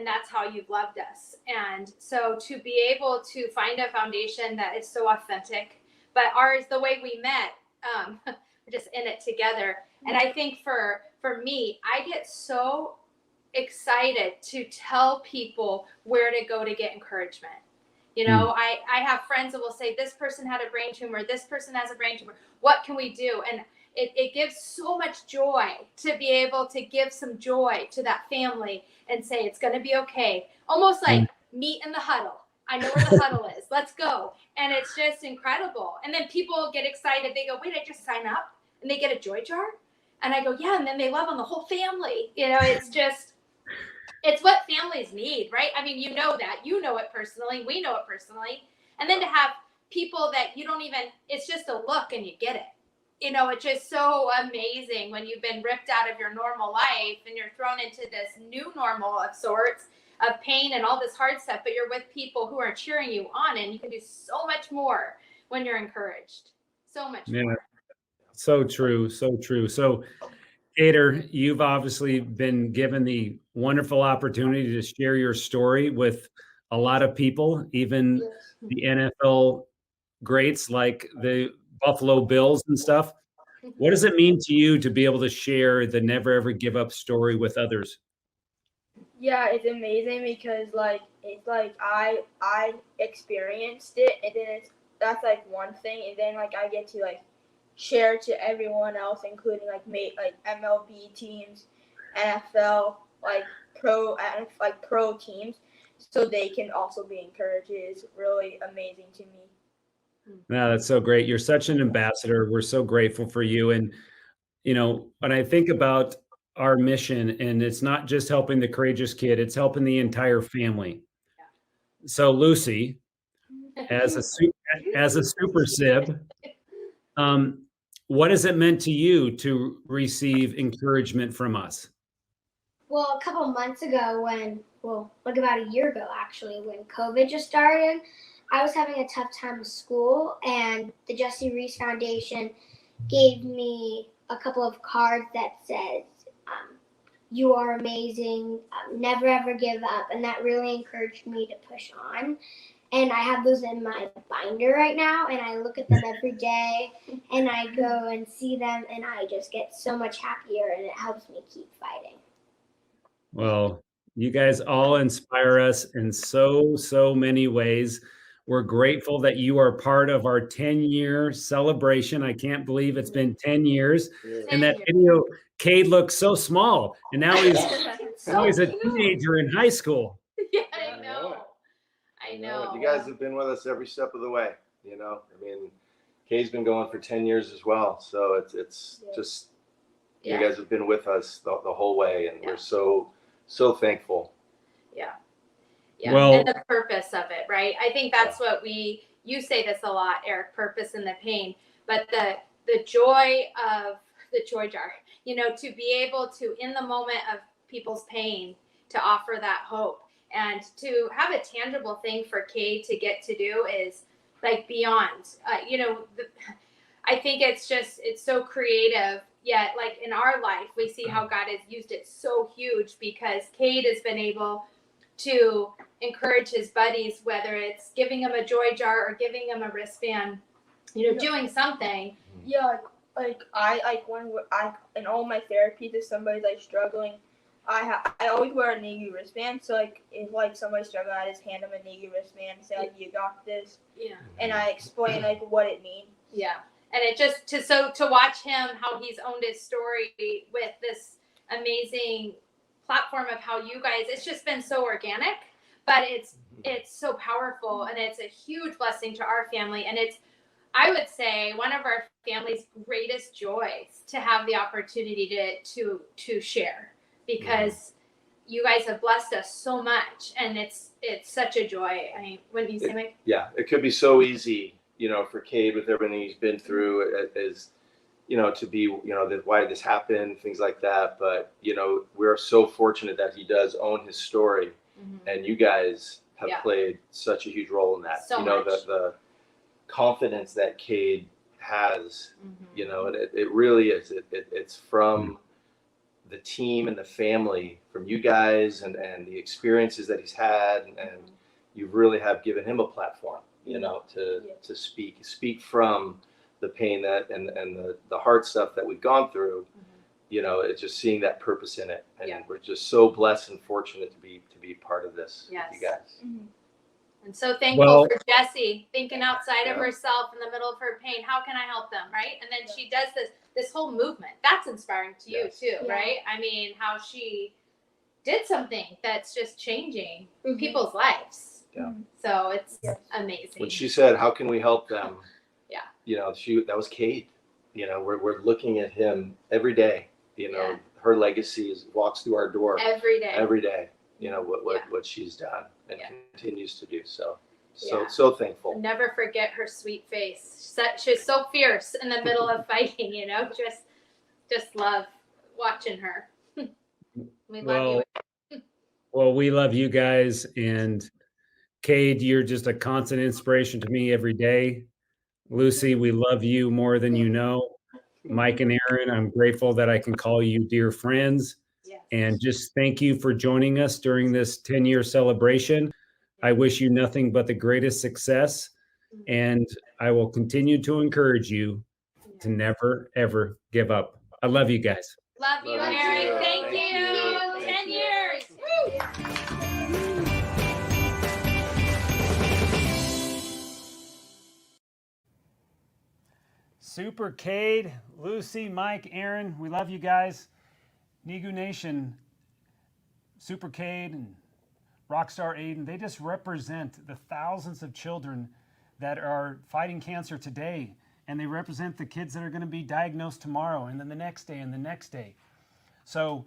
Speaker 15: that's how you've loved us. And so to be able to find a foundation that is so authentic, but ours, the way we met, we're just in it together. And I think for me, I get so excited to tell people where to go to get encouragement. You know, I have friends that will say, this person had a brain tumor, this person has a brain tumor. What can we do? And it gives so much joy to be able to give some joy to that family and say, it's going to be okay. Almost like meet in the huddle. I know where the huddle is. Let's go. And it's just incredible. And then people get excited. They go, wait, I just sign up? And they get a joy jar? And I go, yeah. And then they love on the whole family. You know, it's just... it's what families need, right? I mean, you know that. You know it personally. We know it personally. And then to have people that you don't even, it's just a look and you get it. You know, it's just so amazing when you've been ripped out of your normal life and you're thrown into this new normal of sorts of pain and all this hard stuff, but you're with people who are cheering you on, and you can do so much more when you're encouraged. So much more.
Speaker 1: So true. So true. So, Gator, you've obviously been given the wonderful opportunity to share your story with a lot of people, even the NFL greats like the Buffalo Bills and stuff. What does it mean to you to be able to share the never ever give up story with others?
Speaker 18: Yeah, it's amazing because it's like I experienced it, and then that's like one thing, and then like I get to like share to everyone else, including like MLB teams, NFL, pro teams, so they can also be encouraged. It's really amazing to me.
Speaker 1: No, that's so great. You're such an ambassador. We're so grateful for you. And, you know, when I think about our mission, and it's not just helping the courageous kid, it's helping the entire family. So Lucy, as a super sib. What has it meant to you to receive encouragement from us?
Speaker 19: Well, a couple months ago like about a year ago actually, when COVID just started, I was having a tough time with school, and the Jesse Reese Foundation gave me a couple of cards that says, you are amazing, never ever give up, and that really encouraged me to push on. And I have those in my binder right now, and I look at them every day, and I go and see them, and I just get so much happier, and it helps me keep fighting.
Speaker 1: Well, you guys all inspire us in so many ways. We're grateful that you are part of our 10-year celebration. I can't believe it's been 10 years. And that video, Cade looks so small, and now he's a teenager in high school.
Speaker 11: Yeah, I know. I know.
Speaker 14: You guys have been with us every step of the way. You know, I mean, Kay's been going for 10 years as well. So it's just, you guys have been with us the whole way, and we're so thankful.
Speaker 11: Yeah. Yeah.
Speaker 1: Well,
Speaker 11: and the purpose of it, right? I think that's what you say this a lot, Eric, purpose and the pain, but the joy of the joy jar, you know, to be able to, in the moment of people's pain, to offer that hope and to have a tangible thing for Cade to get to do is like beyond, you know, I think it's so creative. Yet, like in our life, we see how God has used it so huge because Cade has been able to encourage his buddies, whether it's giving him a joy jar or giving him a wristband, you know, doing something.
Speaker 18: Yeah, like when I in all my therapies, if somebody's like struggling, I always wear a NEGU wristband. So like if like somebody's struggling, I just hand them a NEGU wristband and say like, you got this.
Speaker 11: Yeah.
Speaker 18: And I explain like what it means.
Speaker 11: Yeah. And it just to watch him, how he's owned his story with this amazing platform of how you guys, it's just been so organic, but it's so powerful, and it's a huge blessing to our family. And it's, I would say, one of our family's greatest joys to have the opportunity to share, because you guys have blessed us so much, and it's such a joy. I mean, wouldn't you say, Mike?
Speaker 14: Yeah, it could be so easy, you know, for Cade with everything he's been through, as you know, to be, you know, why did this happen, things like that. But you know, we're so fortunate that he does own his story, and you guys have played such a huge role in that.
Speaker 11: So
Speaker 14: you know,
Speaker 11: much.
Speaker 14: the confidence that Cade has, you know, and it really is. It's from the team and the family, from you guys, and the experiences that he's had, and you really have given him a platform, you know, to speak from the pain that and the hard stuff that we've gone through. You know, it's just seeing that purpose in it, and we're just so blessed and fortunate to be part of this with you guys.
Speaker 11: And so thankful for Jessie, thinking outside of herself in the middle of her pain. How can I help them, right? And then she does this whole movement. That's inspiring to you too, right? I mean, how she did something that's just changing people's lives.
Speaker 14: Yeah.
Speaker 11: So it's amazing.
Speaker 14: When she said, "How can we help them?"
Speaker 11: Yeah.
Speaker 14: You know, that was Cade. You know, we're looking at him every day. You know, her legacy walks through our door
Speaker 11: every day.
Speaker 14: Every day. You know what she's done and continues to do. So thankful.
Speaker 11: I'll never forget her sweet face. She's so fierce in the middle of fighting. You know, just love watching her. We love you.
Speaker 1: Well, we love you guys, and Cade, you're just a constant inspiration to me every day. Lucy, we love you more than you know. Mike and Aaron, I'm grateful that I can call you dear friends.
Speaker 11: Yes.
Speaker 1: And just thank you for joining us during this 10-year celebration. I wish you nothing but the greatest success, and I will continue to encourage you to never, ever give up. I love you guys.
Speaker 11: Love you, Eric. Thank you. 10 years. Woo.
Speaker 1: Super Cade, Lucy, Mike, Aaron, we love you guys. NEGU Nation, Super Cade and Rockstar Aiden, they just represent the thousands of children that are fighting cancer today, and they represent the kids that are going to be diagnosed tomorrow, and then the next day, and the next day. So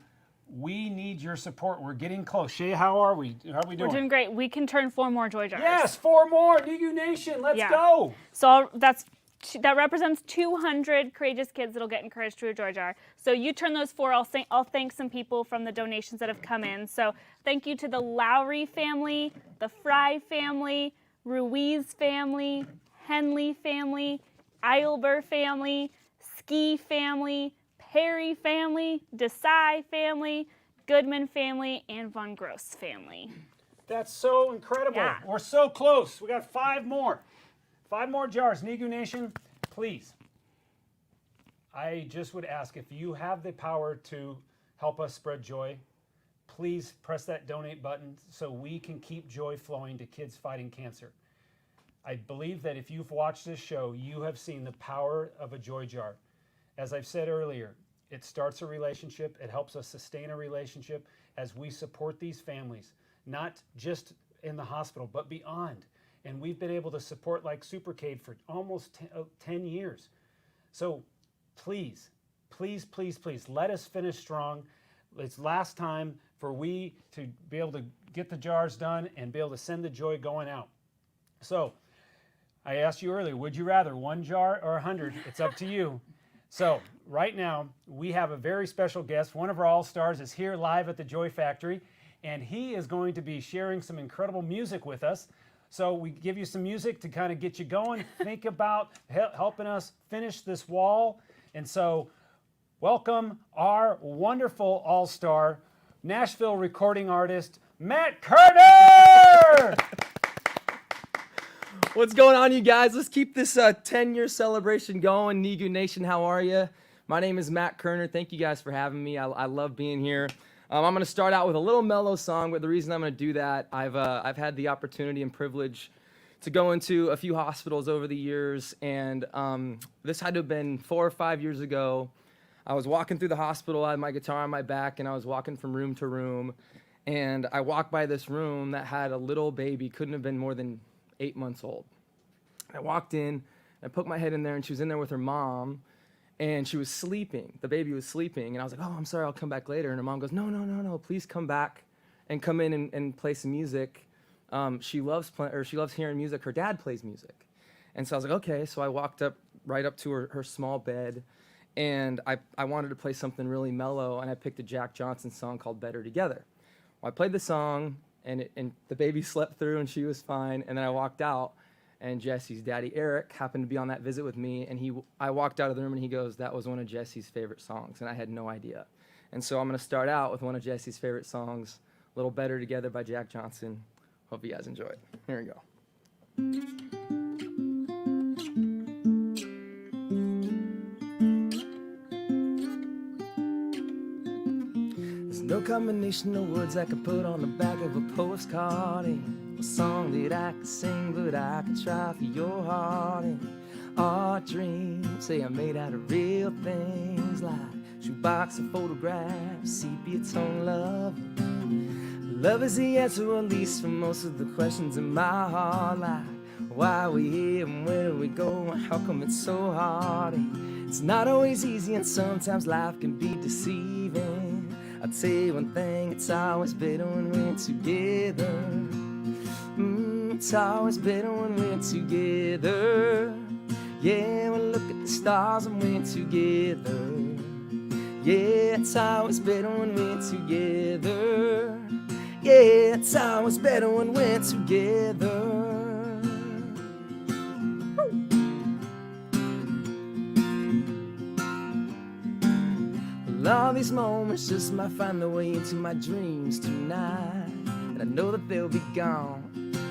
Speaker 1: we need your support. We're getting close. Shay, how are we? How are we doing?
Speaker 5: We're doing great. We can turn 4 more joy jars.
Speaker 1: Yes, 4 more. NEGU Nation, let's go.
Speaker 5: So that represents 200 courageous kids that'll get encouraged to a joy jar. So you turn those 4. I'll thank some people from the donations that have come in. So thank you to the Lowry family, the Fry family, Ruiz family, Henley family, Eilber family, Ski family, Perry family, Desai family, Goodman family, and Von Gross family.
Speaker 1: That's so incredible.
Speaker 5: Yeah.
Speaker 1: We're so close. We got 5 more. 5 more jars. NEGU Nation, please. I just would ask, if you have the power to help us spread joy, please press that donate button so we can keep joy flowing to kids fighting cancer. I believe that if you've watched this show, you have seen the power of a joy jar. As I've said earlier, it starts a relationship. It helps us sustain a relationship as we support these families, not just in the hospital, but beyond. And we've been able to support like Supercade for almost 10 years. So please, please, please, please, let us finish strong. It's last time for we to be able to get the jars done and be able to send the joy going out. So I asked you earlier, would you rather 1 jar or 100? It's up to you. So right now, we have a very special guest. One of our all-stars is here live at the Joy Factory, and he is going to be sharing some incredible music with us. So we give you some music to kind of get you going. Think about helping us finish this wall. And so welcome our wonderful all-star, Nashville recording artist, Matt Kerner!
Speaker 20: What's going on, you guys? Let's keep this 10-year celebration going. NEGU Nation, how are you? My name is Matt Kerner. Thank you guys for having me. I love being here. I'm going to start out with a little mellow song, but the reason I'm going to do that, I've had the opportunity and privilege to go into a few hospitals over the years, and this had to have been 4 or 5 years ago. I was walking through the hospital, I had my guitar on my back, and I was walking from room to room, and I walked by this room that had a little baby, couldn't have been more than 8 months old. I walked in, I poked my head in there, and she was in there with her mom, and she was sleeping. The baby was sleeping, and I was like, oh, I'm sorry, I'll come back later. And her mom goes, no, please come back and come in and play some music. She loves hearing music. Her dad plays music. And so I was like, okay. So I walked right up to her small bed, and I wanted to play something really mellow, and I picked a Jack Johnson song called Better Together. Well, I played the song, and the baby slept through, and she was fine. And then I walked out, and Jesse's daddy, Eric, happened to be on that visit with me. And I walked out of the room, and he goes, that was one of Jesse's favorite songs. And I had no idea. And so I'm going to start out with one of Jesse's favorite songs, A Little Better Together by Jack Johnson. Hope you guys enjoy it. Here we go. There's no combination of words I could put on the back of a postcard. A song that I could sing, but I could try for your heart. And our dreams, say, are made out of real things, like shoebox of photographs, sepia tone love. Love is the answer, at least for most of the questions in my heart, like why are we here and where do we go and how come it's so hard? And it's not always easy, and sometimes life can be deceiving. I'll tell you one thing, it's always better when we're together. It's always better when we're together. Yeah, we'll look at the stars when we're together. Yeah, it's always better when we're together. Yeah, it's always better when we're together. Well, all these moments just might find their way into my dreams tonight. And I know that they'll be gone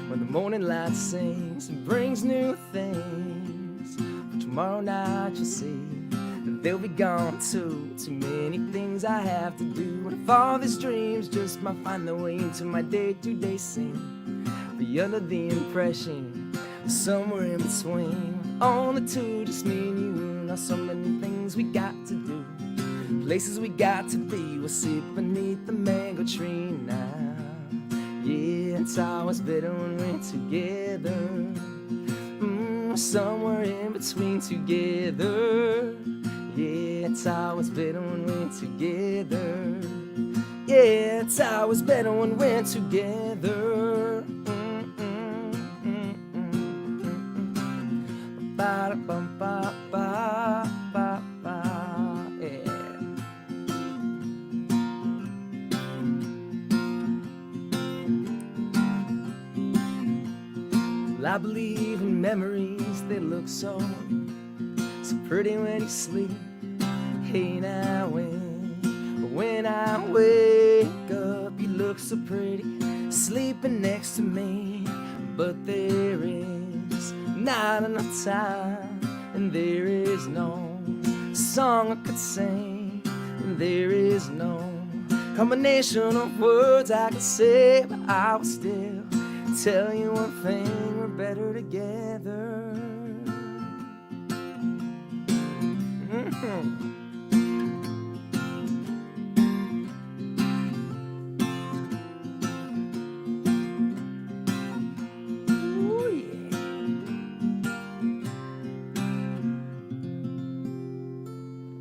Speaker 20: when the morning light sings and brings new things. But tomorrow night you'll see that they'll be gone too. Too many things I have to do. And if all these dreams just might find their way into my day-to-day scene, be under the impression that somewhere in between, on the two, just me and you. Now so many things we got to do, places we got to be. We'll sit beneath the mango tree now. Yeah, it's always better when we're together. Somewhere in between together. Yeah, it's always better when we're together. Yeah, it's always better when we're together. Yeah. Well, I believe in memories, they look so pretty when you sleep. Hey, now when I wake up, you look so pretty sleeping next to me. But there is not enough time, and there is no song I could sing, and there is no combination of words I could say, but I will still tell you one thing, we're better together. Ooh, yeah.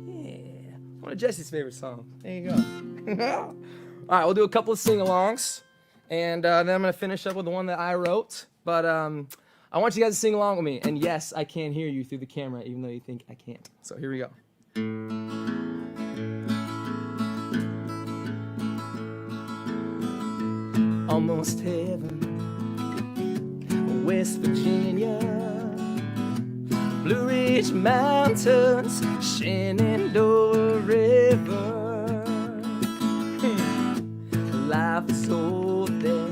Speaker 20: Yeah. One of Jesse's favorite songs. There you go. All right, we'll do a couple of sing-alongs, and then I'm going to finish up with the one that I wrote. But I want you guys to sing along with me. And yes, I can hear you through the camera, even though you think I can't. So here we go. Almost heaven, West Virginia, Blue Ridge Mountains, Shenandoah River. Life is older,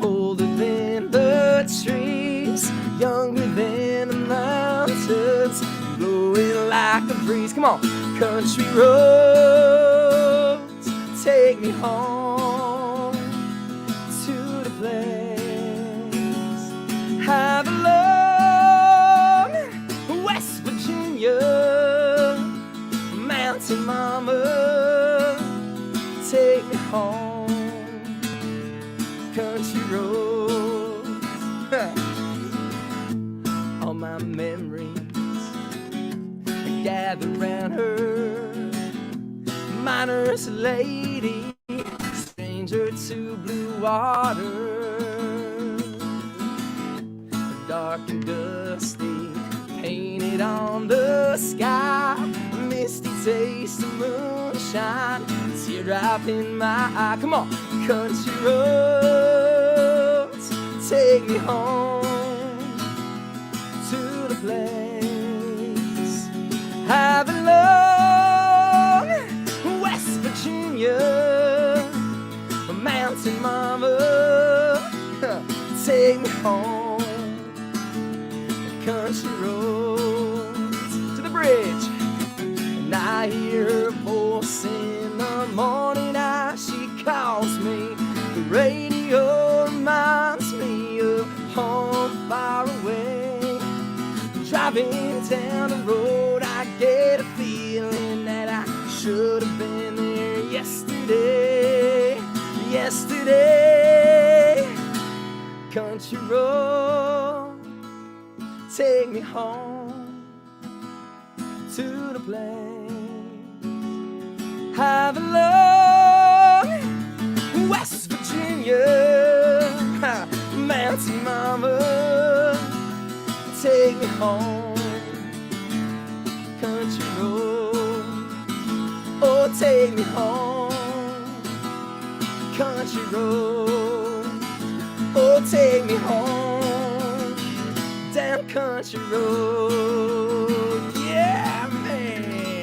Speaker 20: older than the trees, younger than the mountains, blowing like a breeze. Come on, country roads, take me home to the place I belong. West Virginia, mountain mama, take me home. Country roads, all my memories gather round her. Miner's lady, stranger to blue water, dark and dusty, painted on the sky, misty taste of moonshine, teardrop in my eye. Come on, country roads, take me home to the place I belong. West Virginia, mountain mama, take me home. Country roads to the bridge, and I hear her voice in the morning as she calls me. The radio reminds me of home far away. Driving down the road, I get a feeling that I should have been there yesterday. Yesterday, country road, take me home to the place I belong. West Virginia, mountain mama, take me home. Country road, oh, take me home. Country road, oh, take me home. Down country road, yeah, man.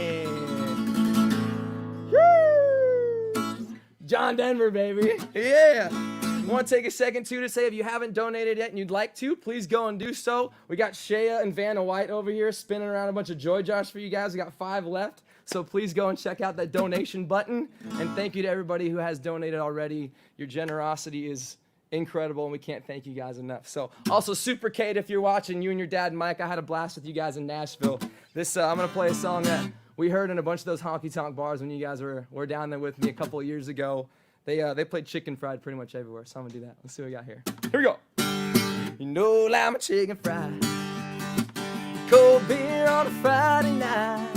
Speaker 20: Woo! John Denver, baby, yeah. I want to take a second too to say if you haven't donated yet and you'd like to, please go and do so. We got Shea and Vanna White over here spinning around a bunch of joy jars for you guys. We got 5 left. So please go and check out that donation button. And thank you to everybody who has donated already. Your generosity is incredible, and we can't thank you guys enough. So also, Super Kate, if you're watching, you and your dad, Mike, I had a blast with you guys in Nashville. This I'm going to play a song that we heard in a bunch of those honky-tonk bars when you guys were down there with me a couple of years ago. They played Chicken Fried pretty much everywhere, so I'm going to do that. Let's see what we got here. Here we go. You know I'm a chicken fried. Cold beer on a Friday night.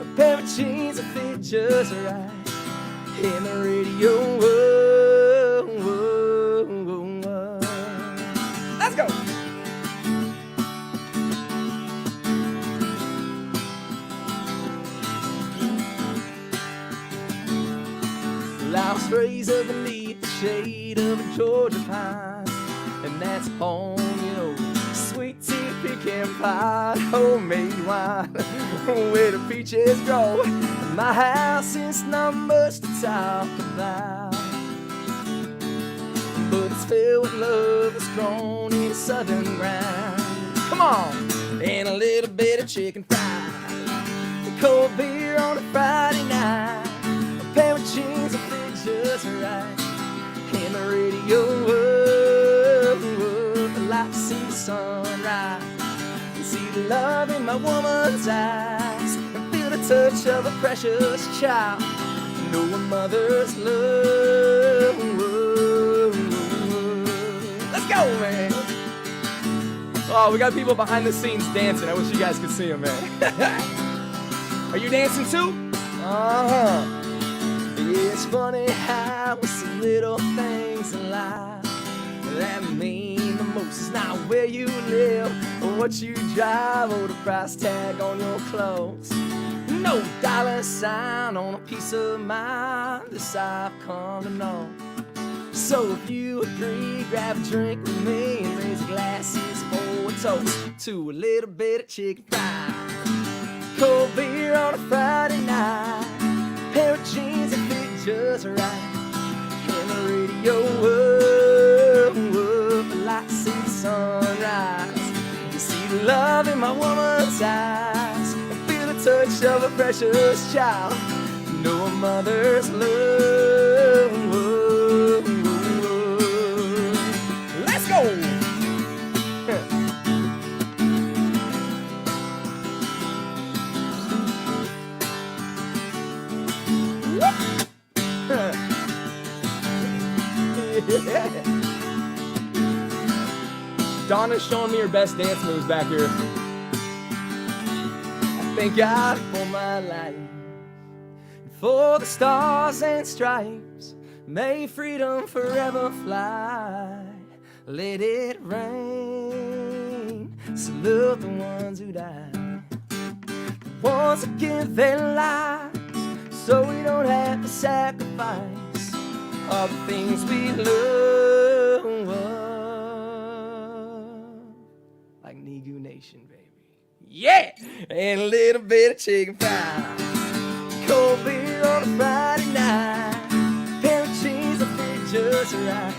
Speaker 20: A pair of jeans that fit just right. in the radio. Whoa, whoa, whoa, whoa. Let's go. I was raised up beneath the shade of a Georgia pine, and that's home, you know, sweet tea, pecan pie, homemade wine, where the peaches grow. My house is not much to talk about, but it's filled with love that's grown in southern ground. Come on, and a little bit of chicken fried, cold beer on a Friday night, a pair of jeans that fit just right, and the radio. Whoa, whoa, I like to see the sunrise, and see the love in my woman's eyes, and feel the touch of a precious child, know a mother's love. Whoa, whoa. Let's go, man. Oh, we got people behind the scenes dancing. I wish you guys could see them, man. Are you dancing too? Uh-huh. Yeah, it's funny how we see little things in life that mean the most. It's not where you live or what you drive or the price tag on your clothes. No dollar sign on a piece of mind, this I've come to know. So if you agree, grab a drink with me and raise glasses for a toast to a little bit of chicken fried, cold beer on a Friday night, pair of jeans that fit just right, and the radio. Whoa, whoa, I like to see the sunrise, you see the love in my woman's eyes, and feel the touch of a precious child, know a mother's love. Whoa, whoa, whoa. Let's go. Donna's showing me her best dance moves back here. I thank God for my life, for the stars and stripes. May freedom forever fly. Let it rain. Salute the ones who die, the ones who give their lives so we don't have to sacrifice all the things we love. Like NEGU Nation, baby. Yeah! And a little bit of chicken fried, cold beer on a Friday night, pair of jeans that fit just right,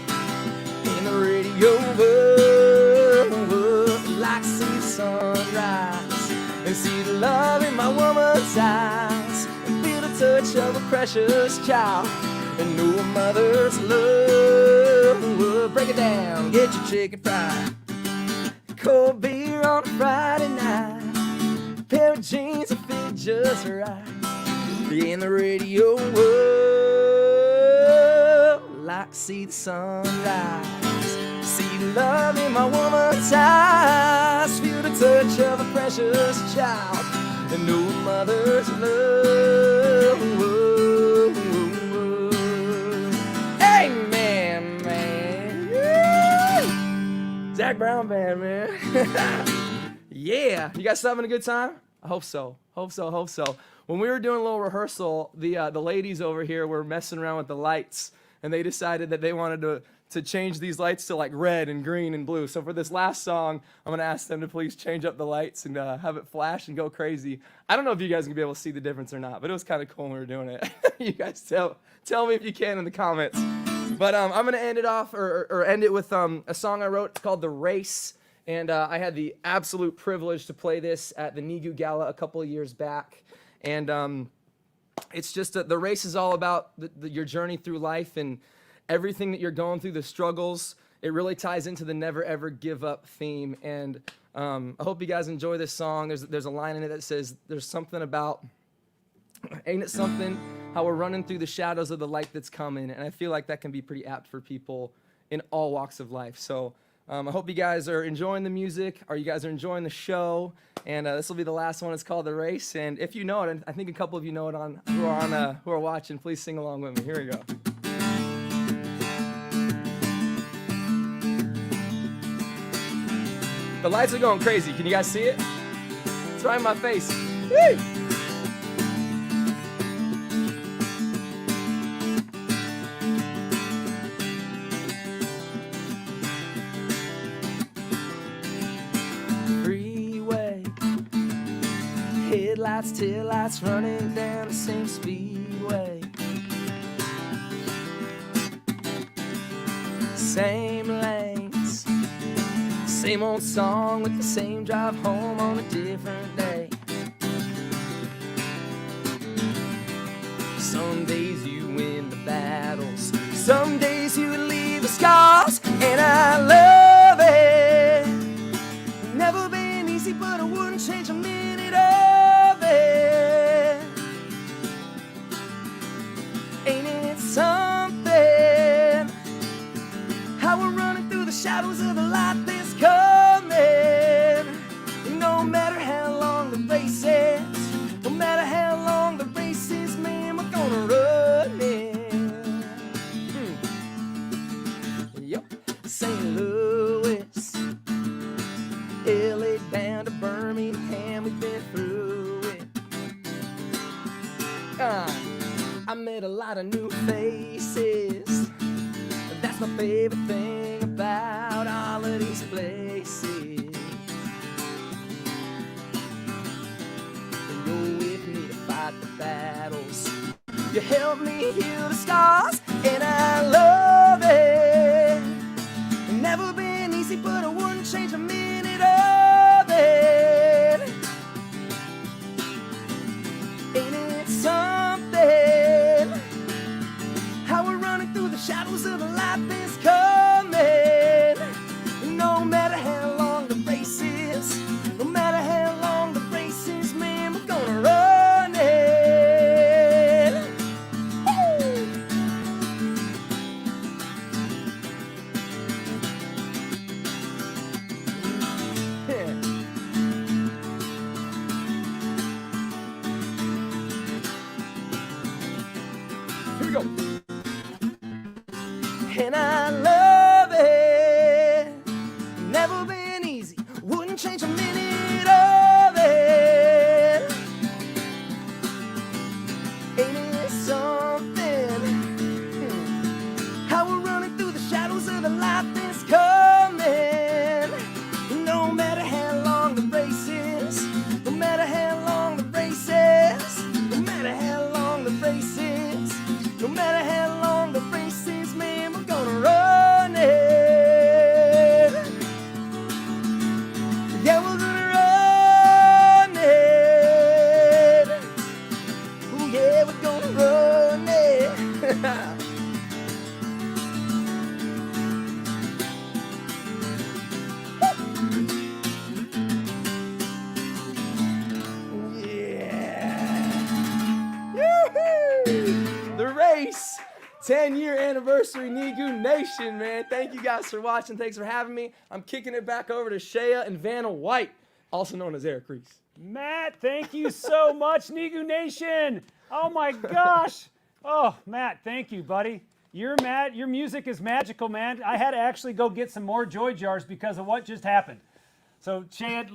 Speaker 20: and the radio. Whoa, whoa, like to see the sunrise, and see the love in my woman's eyes, and feel the touch of a precious child, and know a mother's love. Whoa, break it down, get your chicken fried, cold beer on a Friday night, pair of jeans that fit just right, in the radio. Whoa, like to see the sunrise, see the love in my woman's eyes, feel the touch of a precious child, and know a mother's love. Whoa, whoa, whoa. Amen, man. Woo! Zach Brown Band, man. Yeah, you guys still having a good time? I hope so. Hope so. When we were doing a little rehearsal, the ladies over here were messing around with the lights, and they decided that they wanted to change these lights to like red and green and blue. So for this last song, I'm gonna ask them to please change up the lights and have it flash and go crazy. I don't know if you guys can be able to see the difference or not, but it was kind of cool when we were doing it. You guys tell me if you can in the comments. But I'm gonna end it off or end it with a song I wrote. It's called "The Race." And I had the absolute privilege to play this at the NEGU Gala a couple of years back. And it's just the race is all about your journey through life and everything that you're going through, the struggles. It really ties into the never, ever give up theme. And I hope you guys enjoy this song. There's a line in it that says, there's something about, ain't it something, how we're running through the shadows of the light that's coming. And I feel like that can be pretty apt for people in all walks of life. So I hope you guys are enjoying the music, or you guys are enjoying the show. And this will be the last one. It's called The Race. And if you know it, and I think a couple of you know it who are watching, please sing along with me. Here we go. The lights are going crazy. Can you guys see it? It's right in my face. Woo! Freeway, headlights, taillights running down the same speedway. Same lanes, same old song with the same drive home on a different day. Some days you win the battles, some days you leave the scars, and I love it. Never been easy, but I wouldn't change a minute of it. Ain't it something? How we're running through the shadows of the light that's coming. No matter how long the race is, no matter how long the race is, man, we're gonna run it. Yep. St. Louis, LA down to Birmingham, we've been through it. I met a lot of new faces. That's my favorite thing about all of these places. You're with me to fight the battles. You help me heal the scars, and I love it. Never been easy, but I wouldn't change a minute of it. Ain't it something? How we're running through the shadows of the light that's coming. No matter how long the race is, no matter how long the race is, man, we're gonna run it. Woo! Yeah. Here we go. And I love it. Never been easy, wouldn't change a minute of it. Ain't it something? How we're running through the shadows of the light that's coming. No matter how long the race is, no matter how long the race is, no matter how long the race is, no matter how long the race is, man, we're gonna run it. Yeah, we're gonna run it. Ooh, yeah, we're gonna run it. The race, 10-year anniversary, NEGU Nation, man. Thank you guys for watching. Thanks for having me. I'm kicking it back over to Shea and Vanna White, also known as Eric Reese.
Speaker 1: Matt, thank you so much, NEGU Nation. Oh my gosh. Oh, Matt, thank you, buddy. Your music is magical, man. I had to actually go get some more joy jars because of what just happened. So, Shea,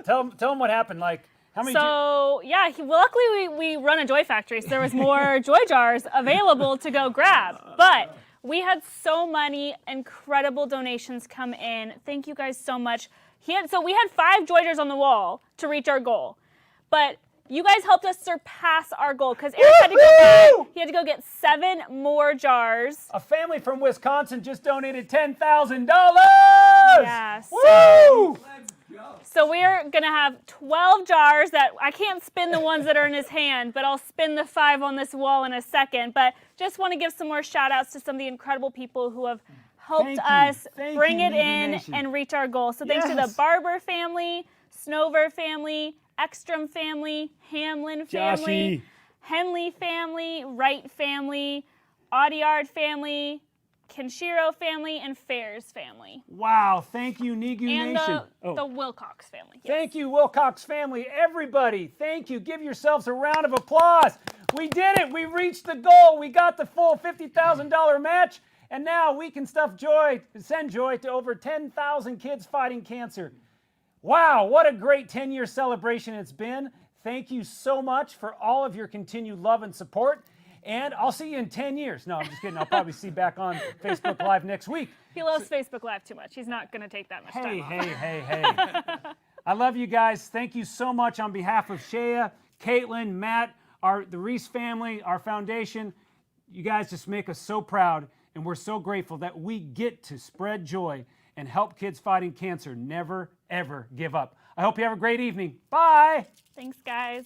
Speaker 1: tell them what happened. Like, how many?
Speaker 5: Yeah, luckily we run a joy factory, so there was more joy jars available to go grab. But we had so many incredible donations come in. Thank you guys so much. We had 5 joy jars on the wall to reach our goal, but you guys helped us surpass our goal because Eric had to go back. He had to go get 7 more jars.
Speaker 1: A family from Wisconsin just donated $10,000.
Speaker 5: Yeah.
Speaker 1: Woo!
Speaker 5: So we're gonna have 12 jars that I can't spin the ones that are in his hand, but I'll spin the 5 on this wall in a second. But just want to give some more shout outs to some of the incredible people who have helped us bring it in and reach our goal. So thanks to the Barber family, Snover family, Ekstrom family, Hamlin family, Henley family, Wright family, Audiard family, Kenshiro family, and Fairs family.
Speaker 1: Wow, thank you, NEGU
Speaker 5: And
Speaker 1: Nation.
Speaker 5: the Wilcox family. Yes.
Speaker 1: Thank you, Wilcox family. Everybody, thank you. Give yourselves a round of applause. We did it. We reached the goal. We got the full $50,000 match, and now we can send joy to over 10,000 kids fighting cancer. Wow, what a great 10-year celebration it's been. Thank you so much for all of your continued love and support. And I'll see you in 10 years. No, I'm just kidding. I'll probably see you back on Facebook Live next week.
Speaker 5: He loves Facebook Live too much. He's not going to take that much time off.
Speaker 1: Hey. I love you guys. Thank you so much on behalf of Shea, Caitlin, Matt, the Reese family, our foundation. You guys just make us so proud, and we're so grateful that we get to spread joy and help kids fighting cancer never, ever give up. I hope you have a great evening. Bye.
Speaker 5: Thanks, guys.